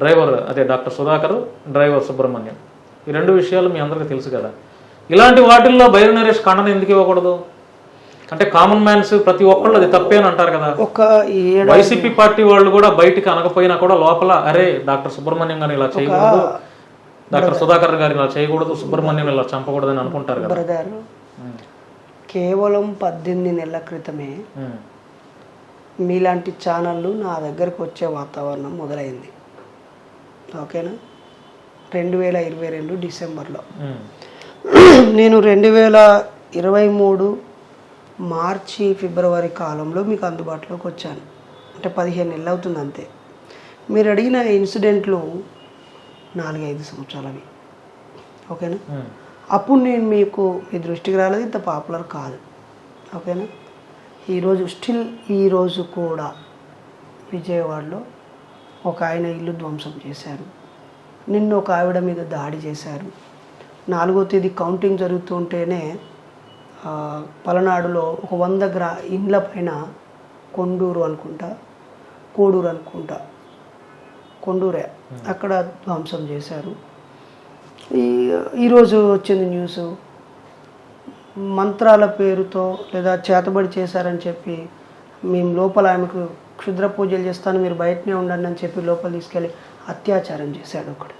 driver doctor Sudhakar, driver Subrahmanyam. ఈ 2 విషయాలు మీ అందరికీ తెలుసు కదా. ఇలాంటి వాటిల్లో బైరి నరేష్ ఖండన ఎందుకు ఇవ్వకూడదు? అంటే కామన్ మ్యాన్స్ ప్రతి ఒక్కళ్ళు అది తప్పే అని అంటారు కదా. వైసీపీ పార్టీ వాళ్ళు కూడా బయటికి అనకపోయినా కూడా లోపల అరే డాక్టర్ సుబ్రహ్మణ్యం గారిని ఇలా చేయకూడదు, డాక్టర్ సుధాకర్ గారిని ఇలా చేయకూడదు, సుబ్రహ్మణ్యం ఇలా చంపకూడదు అని అనుకుంటారు కదా.
బ్రదర్, కేవలం 18 నెలల క్రితమే మీలాంటి ఛానళ్ళు నా దగ్గరకు వచ్చే వాతావరణం మొదలైంది. ఓకేనా? 2022 డిసెంబర్లో. నేను 2023 మార్చి ఫిబ్రవరి కాలంలో మీకు అందుబాటులోకి వచ్చాను. అంటే 15 నెలలు అవుతుంది అంతే. మీరు అడిగిన ఇన్సిడెంట్లు 4-5 సంవత్సరాలవి. ఓకేనా? అప్పుడు నేను మీకు మీ దృష్టికి రాలేదు, ఇంత పాపులర్ కాదు. ఓకేనా? ఈరోజు కూడా విజయవాడలో ఒక ఆయన ఇల్లు ధ్వంసం చేశారు, నిన్న ఒక ఆవిడ మీద దాడి చేశారు. 4వ తేదీ కౌంటింగ్ జరుగుతుంటేనే పలనాడులో ఒక 100 ఇండ్ల పైన కొండూరే అక్కడ ధ్వంసం చేశారు. ఈరోజు వచ్చింది న్యూస్, మంత్రాల పేరుతో లేదా చేతబడి చేశారని చెప్పి మేము లోపల ఆమెకు క్షుద్ర పూజలు చేస్తాను, మీరు బయటనే ఉండండి అని చెప్పి లోపల తీసుకెళ్ళి అత్యాచారం చేశాడు ఒకడు.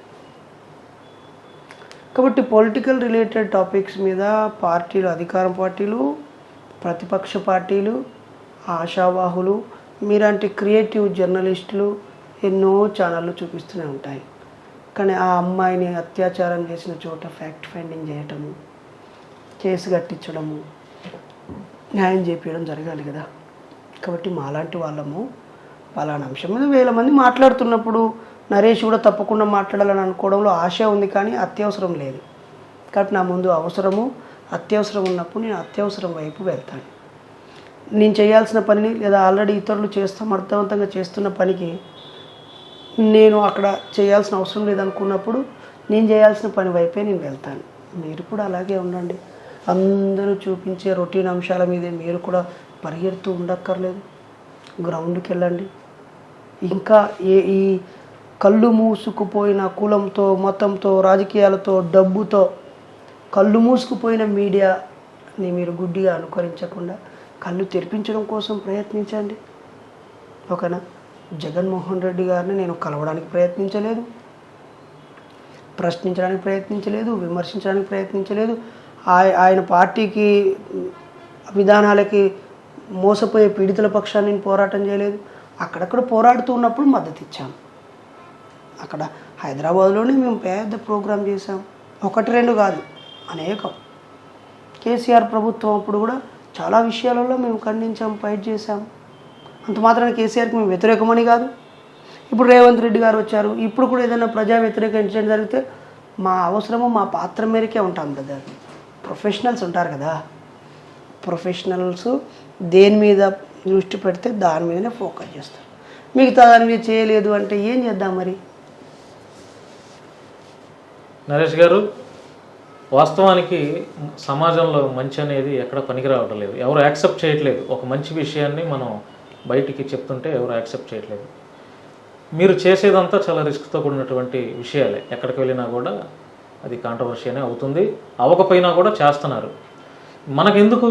కాబట్టి పొలిటికల్ రిలేటెడ్ టాపిక్స్ మీద పార్టీలు, అధికార పార్టీలు, ప్రతిపక్ష పార్టీలు, ఆశావాహులు, మీలాంటి క్రియేటివ్ జర్నలిస్టులు ఎన్నో ఛానళ్ళు చూపిస్తూనే ఉంటాయి. కానీ ఆ అమ్మాయిని అత్యాచారం చేసిన చోట ఫ్యాక్ట్ ఫైండింగ్ చేయటము, కేసు కట్టించడము, న్యాయం చేపించడం జరగాలి కదా. కాబట్టి మాలాంటి వాళ్ళము పలానా అంశం మీద 1000 మంది మాట్లాడుతున్నప్పుడు నరేష్ కూడా తప్పకుండా మాట్లాడాలని అనుకోవడంలో ఆశ ఉంది, కానీ అత్యవసరం లేదు. కాబట్టి నా ముందు అవసరము, అత్యవసరం ఉన్నప్పుడు నేను అత్యవసరం వైపు వెళ్తాను. నేను చేయాల్సిన పనిని లేదా ఆల్రెడీ ఇతరులు సమర్థవంతంగా చేస్తున్న పనికి నేను అక్కడ చేయాల్సిన అవసరం లేదనుకున్నప్పుడు నేను చేయాల్సిన పని వైపే నేను వెళ్తాను. మీరు కూడా అలాగే ఉండండి. అందరూ చూపించే రొటీన్ అంశాల మీదే మీరు కూడా పరిగెడుతూ ఉండక్కర్లేదు. గ్రౌండ్కి వెళ్ళండి. ఇంకా ఈ కళ్ళు మూసుకుపోయిన కులంతో, మతంతో, రాజకీయాలతో, డబ్బుతో కళ్ళు మూసుకుపోయిన మీడియాని మీరు గుడ్డిగా అనుకరించకుండా కళ్ళు తెరిపించడం కోసం ప్రయత్నించండి. ఓకేనా? జగన్మోహన్ రెడ్డి గారిని నేను కలవడానికి ప్రయత్నించలేదు, ప్రశ్నించడానికి ప్రయత్నించలేదు, విమర్శించడానికి ప్రయత్నించలేదు. ఆయన పార్టీకి విధానాలకి మోసపోయే పీడితుల పక్షాన్ని నేను పోరాటం చేయలేదు. అక్కడక్కడ పోరాడుతూ ఉన్నప్పుడు మద్దతు ఇచ్చాం. అక్కడ హైదరాబాద్లోనే మేము పెద్ద ప్రోగ్రాం చేసాం. 1-2 కాదు, అనేకం. కేసీఆర్ ప్రభుత్వం అప్పుడు కూడా చాలా విషయాలలో మేము ఖండించాం, ఫైట్ చేసాం. అంత మాత్రాన కేసీఆర్కి మేము వ్యతిరేకమని కాదు. ఇప్పుడు రేవంత్ రెడ్డి గారు వచ్చారు, ఇప్పుడు కూడా ఏదైనా ప్రజా వ్యతిరేక ఇన్సిడెంట్ జరిగితే మా అవసరము, మా పాత్ర మేరకే ఉంటాం బ్రదర్. ప్రొఫెషనల్స్ ఉంటారు కదా, ప్రొఫెషనల్స్ దేని మీద దృష్టి పెడితే దాని మీదనే ఫోకస్ చేస్తారు. మిగతా దాని మీద చేయలేదు అంటే ఏం చేద్దాం మరి?
నరేష్ గారు, వాస్తవానికి సమాజంలో మంచి అనేది ఎక్కడ పనికి రావడం లేదు, ఎవరు యాక్సెప్ట్ చేయట్లేదు. ఒక మంచి విషయాన్ని మనం బయటికి చెప్తుంటే ఎవరు యాక్సెప్ట్ చేయట్లేదు. మీరు చేసేదంతా చాలా రిస్క్తో కూడినటువంటి విషయాలే. ఎక్కడికి వెళ్ళినా కూడా అది కాంట్రవర్సీనే అవుతుంది. అవ్వకపోయినా కూడా చేస్తున్నారు. మనకెందుకు?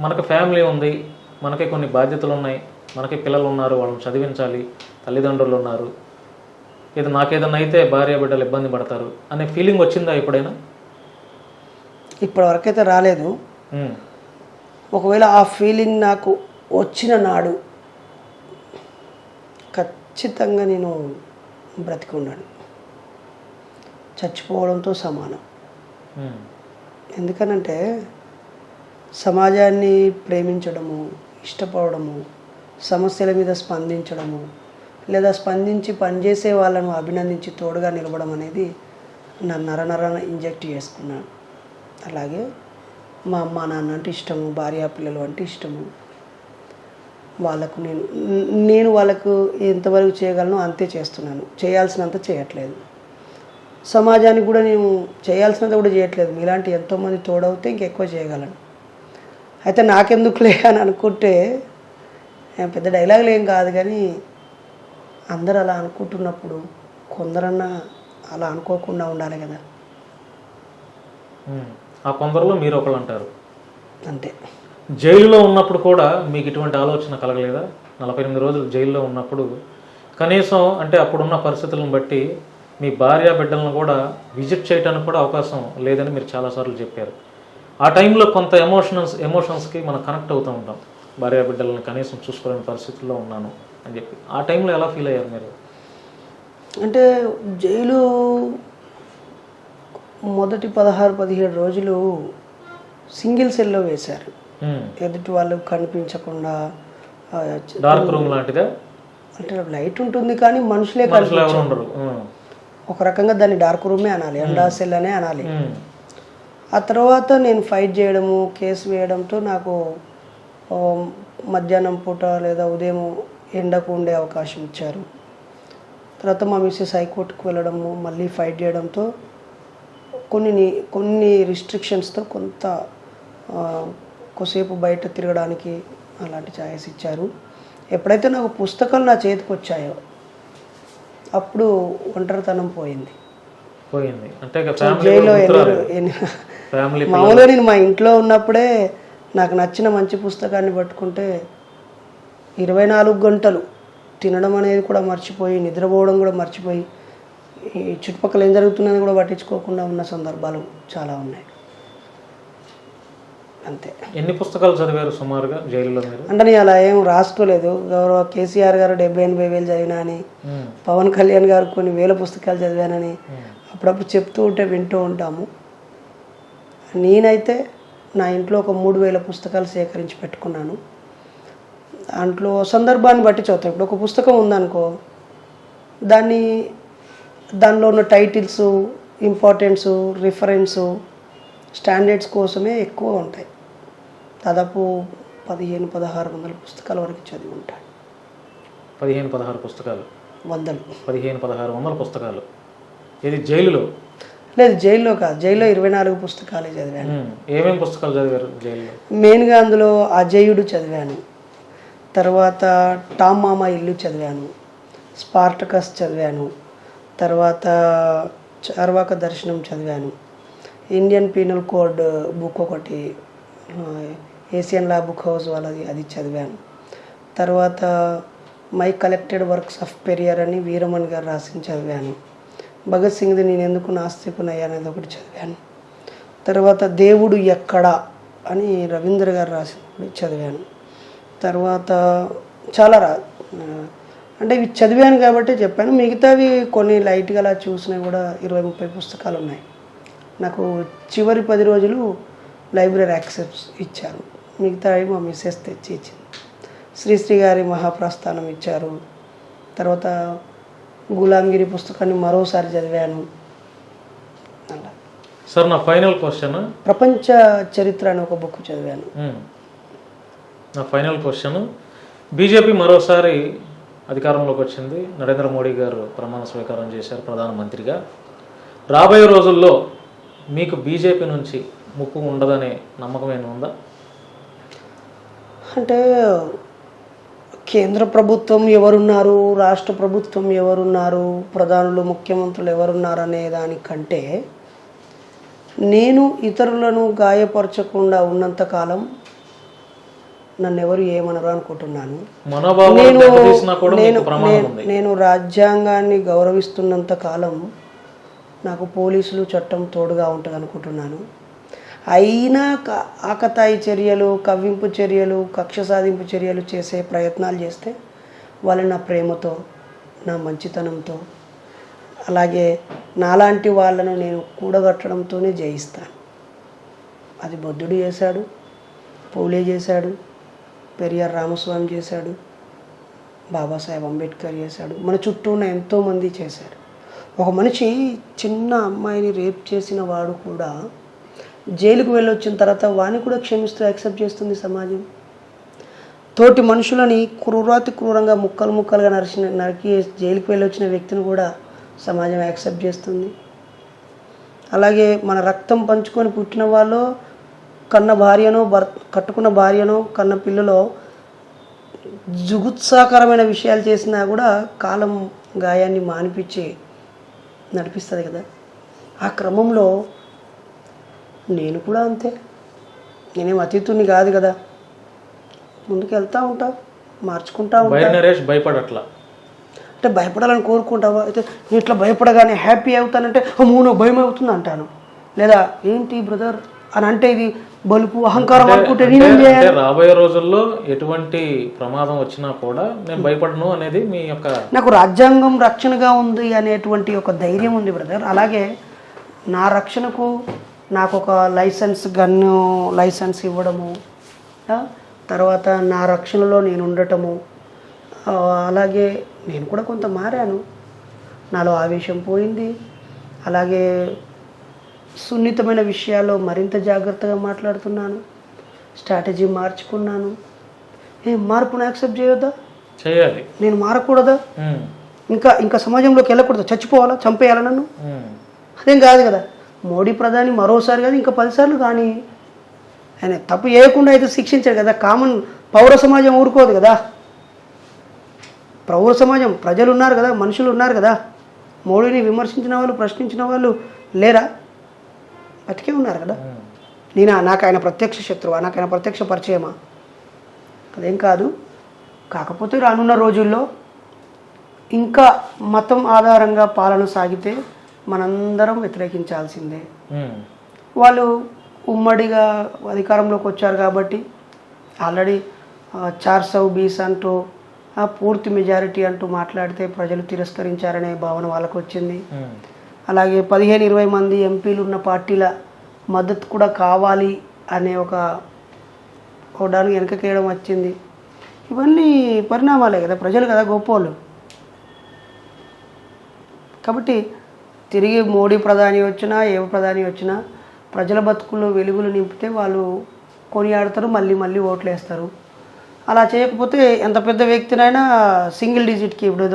మనకు ఫ్యామిలీ ఉంది, మనకి కొన్ని బాధ్యతలు ఉన్నాయి, మనకి పిల్లలు ఉన్నారు, వాళ్ళని చదివించాలి, తల్లిదండ్రులు ఉన్నారు. ఇది నాకేదన్నా అయితే భార్య బిడ్డలు ఇబ్బంది పడతారు అనే ఫీలింగ్ వచ్చిందా ఎప్పుడైనా?
ఇప్పటివరకైతే రాలేదు. ఒకవేళ ఆ ఫీలింగ్ నాకు వచ్చిన నాడు ఖచ్చితంగా నేను బ్రతికి ఉన్నాను, చచ్చిపోవడంతో సమానం. ఎందుకనంటే సమాజాన్ని ప్రేమించడము, ఇష్టపడము, సమస్యల మీద స్పందించడము, లేదా స్పందించి పనిచేసే వాళ్ళను అభినందించి తోడుగా నిలవడం అనేది నా నరనరన ఇంజెక్ట్ చేసుకున్నాను. అలాగే మా అమ్మ నాన్న అంటే ఇష్టము, భార్య పిల్లలు అంటే ఇష్టము. వాళ్ళకు నేను వాళ్ళకు ఎంతవరకు చేయగలను అంతే చేస్తున్నాను, చేయాల్సినంత చేయట్లేదు. సమాజానికి కూడా నేను చేయాల్సినంత కూడా చేయట్లేదు. మీలాంటి ఎంతోమంది తోడవుతే ఇంకెక్కువ చేయగలను. అయితే నాకెందుకులే అని అనుకుంటే పెద్ద డైలాగులు ఏం కాదు, కానీ అందరూ అలా అనుకుంటున్నప్పుడు కొందరన్నా అలా అనుకోకుండా ఉండాలి కదా.
ఆ కొందరిలో మీరు ఒకళ్ళు అంటారు
అంతే.
జైలులో ఉన్నప్పుడు కూడా మీకు ఇటువంటి ఆలోచన కలగలేదా? 48 రోజులు జైల్లో ఉన్నప్పుడు కనీసం అంటే అప్పుడున్న పరిస్థితులను బట్టి మీ భార్య బిడ్డలను కూడా విజిట్ చేయడానికి కూడా అవకాశం లేదని మీరు చాలాసార్లు చెప్పారు. ఆ టైంలో కొంత ఎమోషన్స్కి మనం కనెక్ట్ అవుతూ ఉంటాం. భార్య బిడ్డలను కనీసం చూసుకోలేని పరిస్థితుల్లో ఉన్నాను అని చెప్పి ఆ టైంలో ఎలా ఫీల్ అయ్యారు మీరు?
అంటే జైలు మొదటి 16-17 రోజులు సింగిల్ సెల్లో వేశారు. ఎదుటి వాళ్ళు కనిపించకుండా,
డార్క్ రూమ్ లాంటిదా?
అంటే లైట్ ఉంటుంది కానీ మనుషులే కనిపించరు. ఒక రకంగా దాన్ని డార్క్ రూమే అనాలి, అండా సెల్ అనే అనాలి. ఆ తర్వాత నేను ఫైట్ చేయడము, కేసు వేయడంతో నాకు మధ్యాహ్నం పూట లేదా ఉదయం ఎండకు ఉండే అవకాశం ఇచ్చారు. తర్వాత మా మిస్సెస్ హైకోర్టుకు వెళ్ళడము, మళ్ళీ ఫైట్ చేయడంతో కొన్ని రిస్ట్రిక్షన్స్తో కొద్దిసేపు బయట తిరగడానికి అలాంటి ఛాయిస్ ఇచ్చారు. ఎప్పుడైతే నాకు పుస్తకాలు నా చేతికి వచ్చాయో అప్పుడు ఒంటరితనం పోయింది.
అంటే
జైల్లో మామూలుగా నేను మా ఇంట్లో ఉన్నప్పుడే నాకు నచ్చిన మంచి పుస్తకాన్ని పట్టుకుంటే 24 గంటలు తినడం అనేది కూడా మర్చిపోయి, నిద్రపోవడం కూడా మర్చిపోయి ఈ చుట్టుపక్కల ఏం జరుగుతున్నది కూడా పట్టించుకోకుండా ఉన్న సందర్భాలు చాలా ఉన్నాయి. అంతే.
ఎన్ని పుస్తకాలు చదివారు సుమారుగా జైలులో మీరు?
అంటే నేను అలా ఏం రాసుకోలేదు. గౌరవ కేసీఆర్ గారు 70-80 వేలు చదివినా అని, పవన్ కళ్యాణ్ గారు కొన్ని వేల పుస్తకాలు చదివానని అప్పుడప్పుడు చెప్తూ ఉంటే వింటూ ఉంటాము. నేనైతే నా ఇంట్లో ఒక 3000 పుస్తకాలు సేకరించి పెట్టుకున్నాను. దాంట్లో సందర్భాన్ని బట్టి చదువుతాను. ఇప్పుడు ఒక పుస్తకం ఉందనుకో, దానిలో ఉన్న టైటిల్స్, ఇంపార్టెన్సు, రిఫరెన్సు, స్టాండర్డ్స్ కోసమే ఎక్కువ ఉంటాయి. దాదాపు 1500-1600 పుస్తకాల వరకు చదివి ఉంటాయి.
15-16 పుస్తకాలు?
100.
1500-1600 పుస్తకాలు. ఇది జైలులో?
లేదు, జైల్లో కాదు. జైల్లో 24 పుస్తకాలే చదివాను.
ఏమేమి పుస్తకాలు చదివారు జైల్లో?
మెయిన్గా అందులో అజేయుడు చదివాను, తర్వాత టామ్ మామ ఇల్లు చదివాను, స్పార్టకస్ చదివాను, తర్వాత చార్వాక దర్శనం చదివాను, ఇండియన్ పీనల్ కోడ్ బుక్ ఒకటి, ఏషియన్ లా బుక్ హౌస్ వాళ్ళది, అది చదివాను. తర్వాత my collected works of Periyar అని వీరమణి గారు రాసింది చదివాను. భగత్ సింగ్ది నేను ఎందుకు నాస్తికునయ్యా అనేది ఒకటి చదివాను. తర్వాత దేవుడు ఎక్కడా అని రవీంద్ర గారు రాసింది చదివాను. తర్వాత చాలా అంటే ఇవి చదివాను కాబట్టి చెప్పాను. మిగతావి కొన్ని లైట్గా అలా చూసినవి కూడా 20-30 పుస్తకాలు ఉన్నాయి. నాకు చివరి 10 రోజులు లైబ్రరీ యాక్సెస్ ఇచ్చారు. మిగతావి మా మిస్సెస్ తెచ్చి ఇచ్చింది. శ్రీశ్రీ గారి మహాప్రస్థానం ఇచ్చారు. తర్వాత గులాంగిరి పుస్తకాన్ని మరోసారి చదివాను. అలా
సార్, నా ఫైనల్ క్వశ్చన్,
ప్రపంచ చరిత్ర అని ఒక బుక్ చదివాను.
నా ఫైనల్ క్వశ్చన్, బీజేపీ మరోసారి అధికారంలోకి వచ్చింది. నరేంద్ర మోడీ గారు ప్రమాణ స్వీకారం చేశారు ప్రధానమంత్రిగా. రాబోయే రోజుల్లో మీకు బీజేపీ నుంచి ముప్పు ఉండదనే నమ్మకం ఏమైనా ఉందా?
అంటే కేంద్ర ప్రభుత్వం ఎవరున్నారు, రాష్ట్ర ప్రభుత్వం ఎవరున్నారు, ప్రధానులు, ముఖ్యమంత్రులు ఎవరున్నారు అనే దానికంటే నేను ఇతరులను గాయపరచకుండా ఉన్నంతకాలం నన్ను ఎవరు ఏమనరు అనుకుంటున్నాను. నేను రాజ్యాంగాన్ని గౌరవిస్తున్నంత కాలం నాకు పోలీసులు, చట్టం తోడుగా ఉంటుంది అనుకుంటున్నాను. అయినా ఆకతాయి చర్యలు, కవ్వింపు చర్యలు, కక్ష సాధింపు చర్యలు చేసే ప్రయత్నాలు చేస్తే వాళ్ళు నా ప్రేమతో, నా మంచితనంతో, అలాగే నాలాంటి వాళ్ళను నేను కూడగట్టడంతోనే జయిస్తాను. అది బుద్ధుడు చేశాడు, పూలే చేశాడు, పెరియార్ రామస్వామి చేశాడు, బాబాసాహెబ్ అంబేద్కర్ చేశాడు, మన చుట్టూ ఉన్న ఎంతోమంది చేశారు. ఒక మనిషి చిన్న అమ్మాయిని రేప్ చేసిన వాడు కూడా జైలుకు వెళ్ళొచ్చిన తర్వాత వాడిని కూడా క్షమిస్తూ యాక్సెప్ట్ చేస్తుంది సమాజం. తోటి మనుషులని క్రూరాతి క్రూరంగా ముక్కలుగా నరికి జైలుకు వెళ్ళొచ్చిన వ్యక్తిని కూడా సమాజం యాక్సెప్ట్ చేస్తుంది. అలాగే మన రక్తం పంచుకొని పుట్టిన వాళ్ళు కన్న భార్యనో, కట్టుకున్న భార్యనో, కన్న పిల్లలో జుగుత్సాకరమైన విషయాలు చేసినా కూడా కాలం గాయాన్ని మానిపించి నడిపిస్తుంది కదా. ఆ క్రమంలో నేను కూడా అంతే. నేనేం అతీతుని కాదు కదా, ముందుకు వెళ్తూ ఉంటా, మార్చుకుంటా ఉంటా.
భయపడట్లా
అంటే భయపడాలని కోరుకుంటావా? అయితే నేను ఇట్లా భయపడగానే హ్యాపీ అవుతానంటే అమ్మో భయం అవుతుంది అంటాను. లేదా ఏంటి బ్రదర్ అని అంటే ఇది బలుపు, అహంకారం అనుకుంటే నేనేం చేయాలి?
రాబోయే రోజుల్లో ఎటువంటి ప్రమాదం వచ్చినా కూడా నేను భయపడను అనేది మీ యొక్క,
నాకు రాజ్యాంగం రక్షణగా ఉంది అనేటువంటి ఒక ధైర్యం ఉంది బ్రదర్. అలాగే నా రక్షణకు నాకు ఒక గన్ను లైసెన్స్ ఇవ్వడము, తర్వాత నా రక్షణలో నేను ఉండటము, అలాగే నేను కూడా కొంత మారాను, నాలో ఆవేశం పోయింది. అలాగే సున్నితమైన విషయాల్లో మరింత జాగ్రత్తగా మాట్లాడుతున్నాను, స్ట్రాటజీ మార్చుకున్నాను. మార్పును యాక్సెప్ట్ చేయొద్దా?
చేయాలి.
నేను మారకూడదా? ఇంకా సమాజంలోకి వెళ్ళకూడదు, చచ్చిపోవాలా, చంపేయాలా నన్ను? అదేం కాదు కదా. మోడీ ప్రధాని మరోసారి కాదు ఇంకా 10 సార్లు కానీ ఆయన తప్పు చేయకుండా అయితే శిక్షించాడు కదా. కామన్ పౌర సమాజం ఊరుకోదు కదా. పౌర సమాజం, ప్రజలు ఉన్నారు కదా, మనుషులు ఉన్నారు కదా. మోడీని విమర్శించిన వాళ్ళు, ప్రశ్నించిన వాళ్ళు లేరా? బతికే ఉన్నారు కదా. నాకు ఆయన ప్రత్యక్ష శత్రువా, నాకు ఆయన ప్రత్యక్ష పరిచయమా? అదేం కాదు. కాకపోతే రానున్న రోజుల్లో ఇంకా మతం ఆధారంగా పాలన సాగితే మనందరం వ్యతిరేకించాల్సిందే. వాళ్ళు ఉమ్మడిగా అధికారంలోకి వచ్చారు కాబట్టి ఆల్రెడీ 420 అంటూ పూర్తి మెజారిటీ అంటూ మాట్లాడితే ప్రజలు తిరస్కరించారనే భావన వాళ్ళకు వచ్చింది. అలాగే 15-20 మంది ఎంపీలు ఉన్న పార్టీల మద్దతు కూడా కావాలి అనే ఒక దానికి వెనకకేయడం వచ్చింది. ఇవన్నీ పరిణామాలే కదా, ప్రజలు కదా గొప్పోళ్ళు. కాబట్టి తిరిగి మోడీ ప్రధాని వచ్చినా ఏ ప్రధాని వచ్చినా ప్రజల బతుకుల్లో వెలుగులు నింపితే వాళ్ళు కొనియాడతారు, మళ్ళీ మళ్ళీ ఓట్లు వేస్తారు. అలా చేయకపోతే ఎంత పెద్ద వ్యక్తినైనా సింగిల్ డిజిట్కి ఇప్పుడు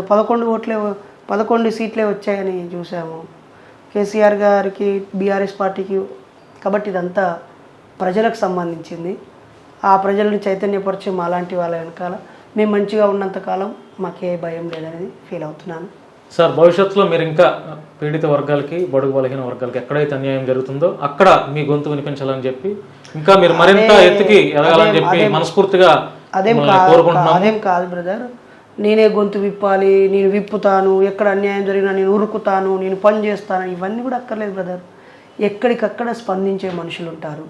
11 సీట్లే వచ్చాయని చూసాము కేసీఆర్ గారికి, బీఆర్ఎస్ పార్టీకి. కాబట్టి ఇదంతా ప్రజలకు సంబంధించింది. ఆ ప్రజలను చైతన్యపరిచే మాలాంటి వాళ్ళ వెనకాల మేము మంచిగా ఉన్నంతకాలం మాకే భయం లేదనేది ఫీల్ అవుతున్నాను.
సార్, భవిష్యత్తులో మీరు ఇంకా పీడిత వర్గాలకి, బడుగు బలహీన వర్గాలకి ఎక్కడైతే అన్యాయం జరుగుతుందో అక్కడ మీ గొంతు వినిపించాలని చెప్పి, ఇంకా మీరు మరింత ఎత్తుకి ఎదగాలని చెప్పి మనస్ఫూర్తిగా కోరుకుంటున్నాను.
అదేం కాదు బ్రదర్, నేనే గొంతు విప్పాలి, నేను విప్పుతాను, ఎక్కడ అన్యాయం జరిగినా నేను ఉరుకుతాను, నేను పని చేస్తాను, ఇవన్నీ కూడా అక్కర్లేదు బ్రదర్. ఎక్కడికక్కడ స్పందించే మనుషులు ఉంటారు.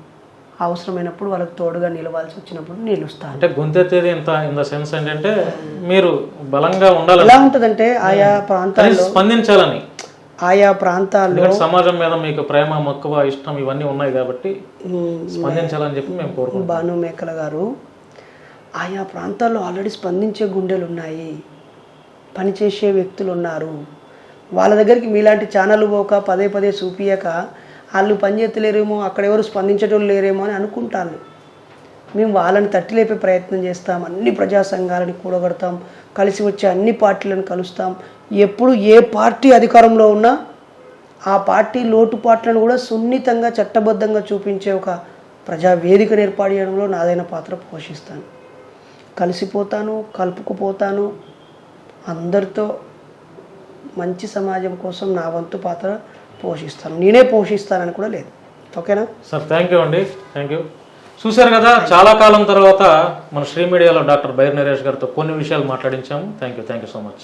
అవసరమైనప్పుడు వాళ్ళకి తోడుగా నిలవాల్సి వచ్చినప్పుడు నిలుస్తాను.
అంటే గొంతెత్తేది ఇన్ ద సెన్స్ ఏంటంటే మీరు బలంగా ఉండాలి.
ఎలా ఉంటుందంటే ఆయా ప్రాంతాల్లో
స్పందించాలని,
ఆయా ప్రాంతాల్లో
సమాజం మీద మీకు ప్రేమ, మక్కువ, ఇష్టం ఇవన్నీ ఉన్నాయి కాబట్టి స్పందించాలని చెప్పి మేము కోరుకుంటున్నాం.
భాను మేకల గారు, ఆయా ప్రాంతాల్లో ఆల్రెడీ స్పందించే గుండెలు ఉన్నాయి, పనిచేసే వ్యక్తులు ఉన్నారు. వాళ్ళ దగ్గరికి మీలాంటి ఛానల్ పోక పదే పదే చూపియక వాళ్ళు పనిచేయలేరేమో, అక్కడ ఎవరు స్పందించేటోళ్ళు లేరేమో అని అనుకుంటాను. మేము వాళ్ళని తట్టి లేపే ప్రయత్నం చేస్తాం, అన్ని ప్రజా సంఘాలని కూడగడతాం, కలిసి వచ్చే అన్ని పార్టీలను కలుస్తాం. ఎప్పుడు ఏ పార్టీ అధికారంలో ఉన్నా ఆ పార్టీ లోటుపాట్లను కూడా సున్నితంగా చట్టబద్ధంగా చూపించే ఒక ప్రజా వేదికను ఏర్పాటు చేయడంలో నాదైన పాత్ర పోషిస్తాను. కలిసిపోతాను, కలుపుకుపోతాను, అందరితో మంచి సమాజం కోసం నా వంతు పాత్ర పోషిస్తాను. నేనే పోషిస్తానని కూడా లేదు. ఓకేనా
సార్? థ్యాంక్ యూ అండి, థ్యాంక్ యూ. చూశారు కదా, చాలా కాలం తర్వాత మన శ్రీ మీడియాలో డాక్టర్ బైరి నరేష్ గారితో కొన్ని విషయాలు మాట్లాడించాము. Thank you so much.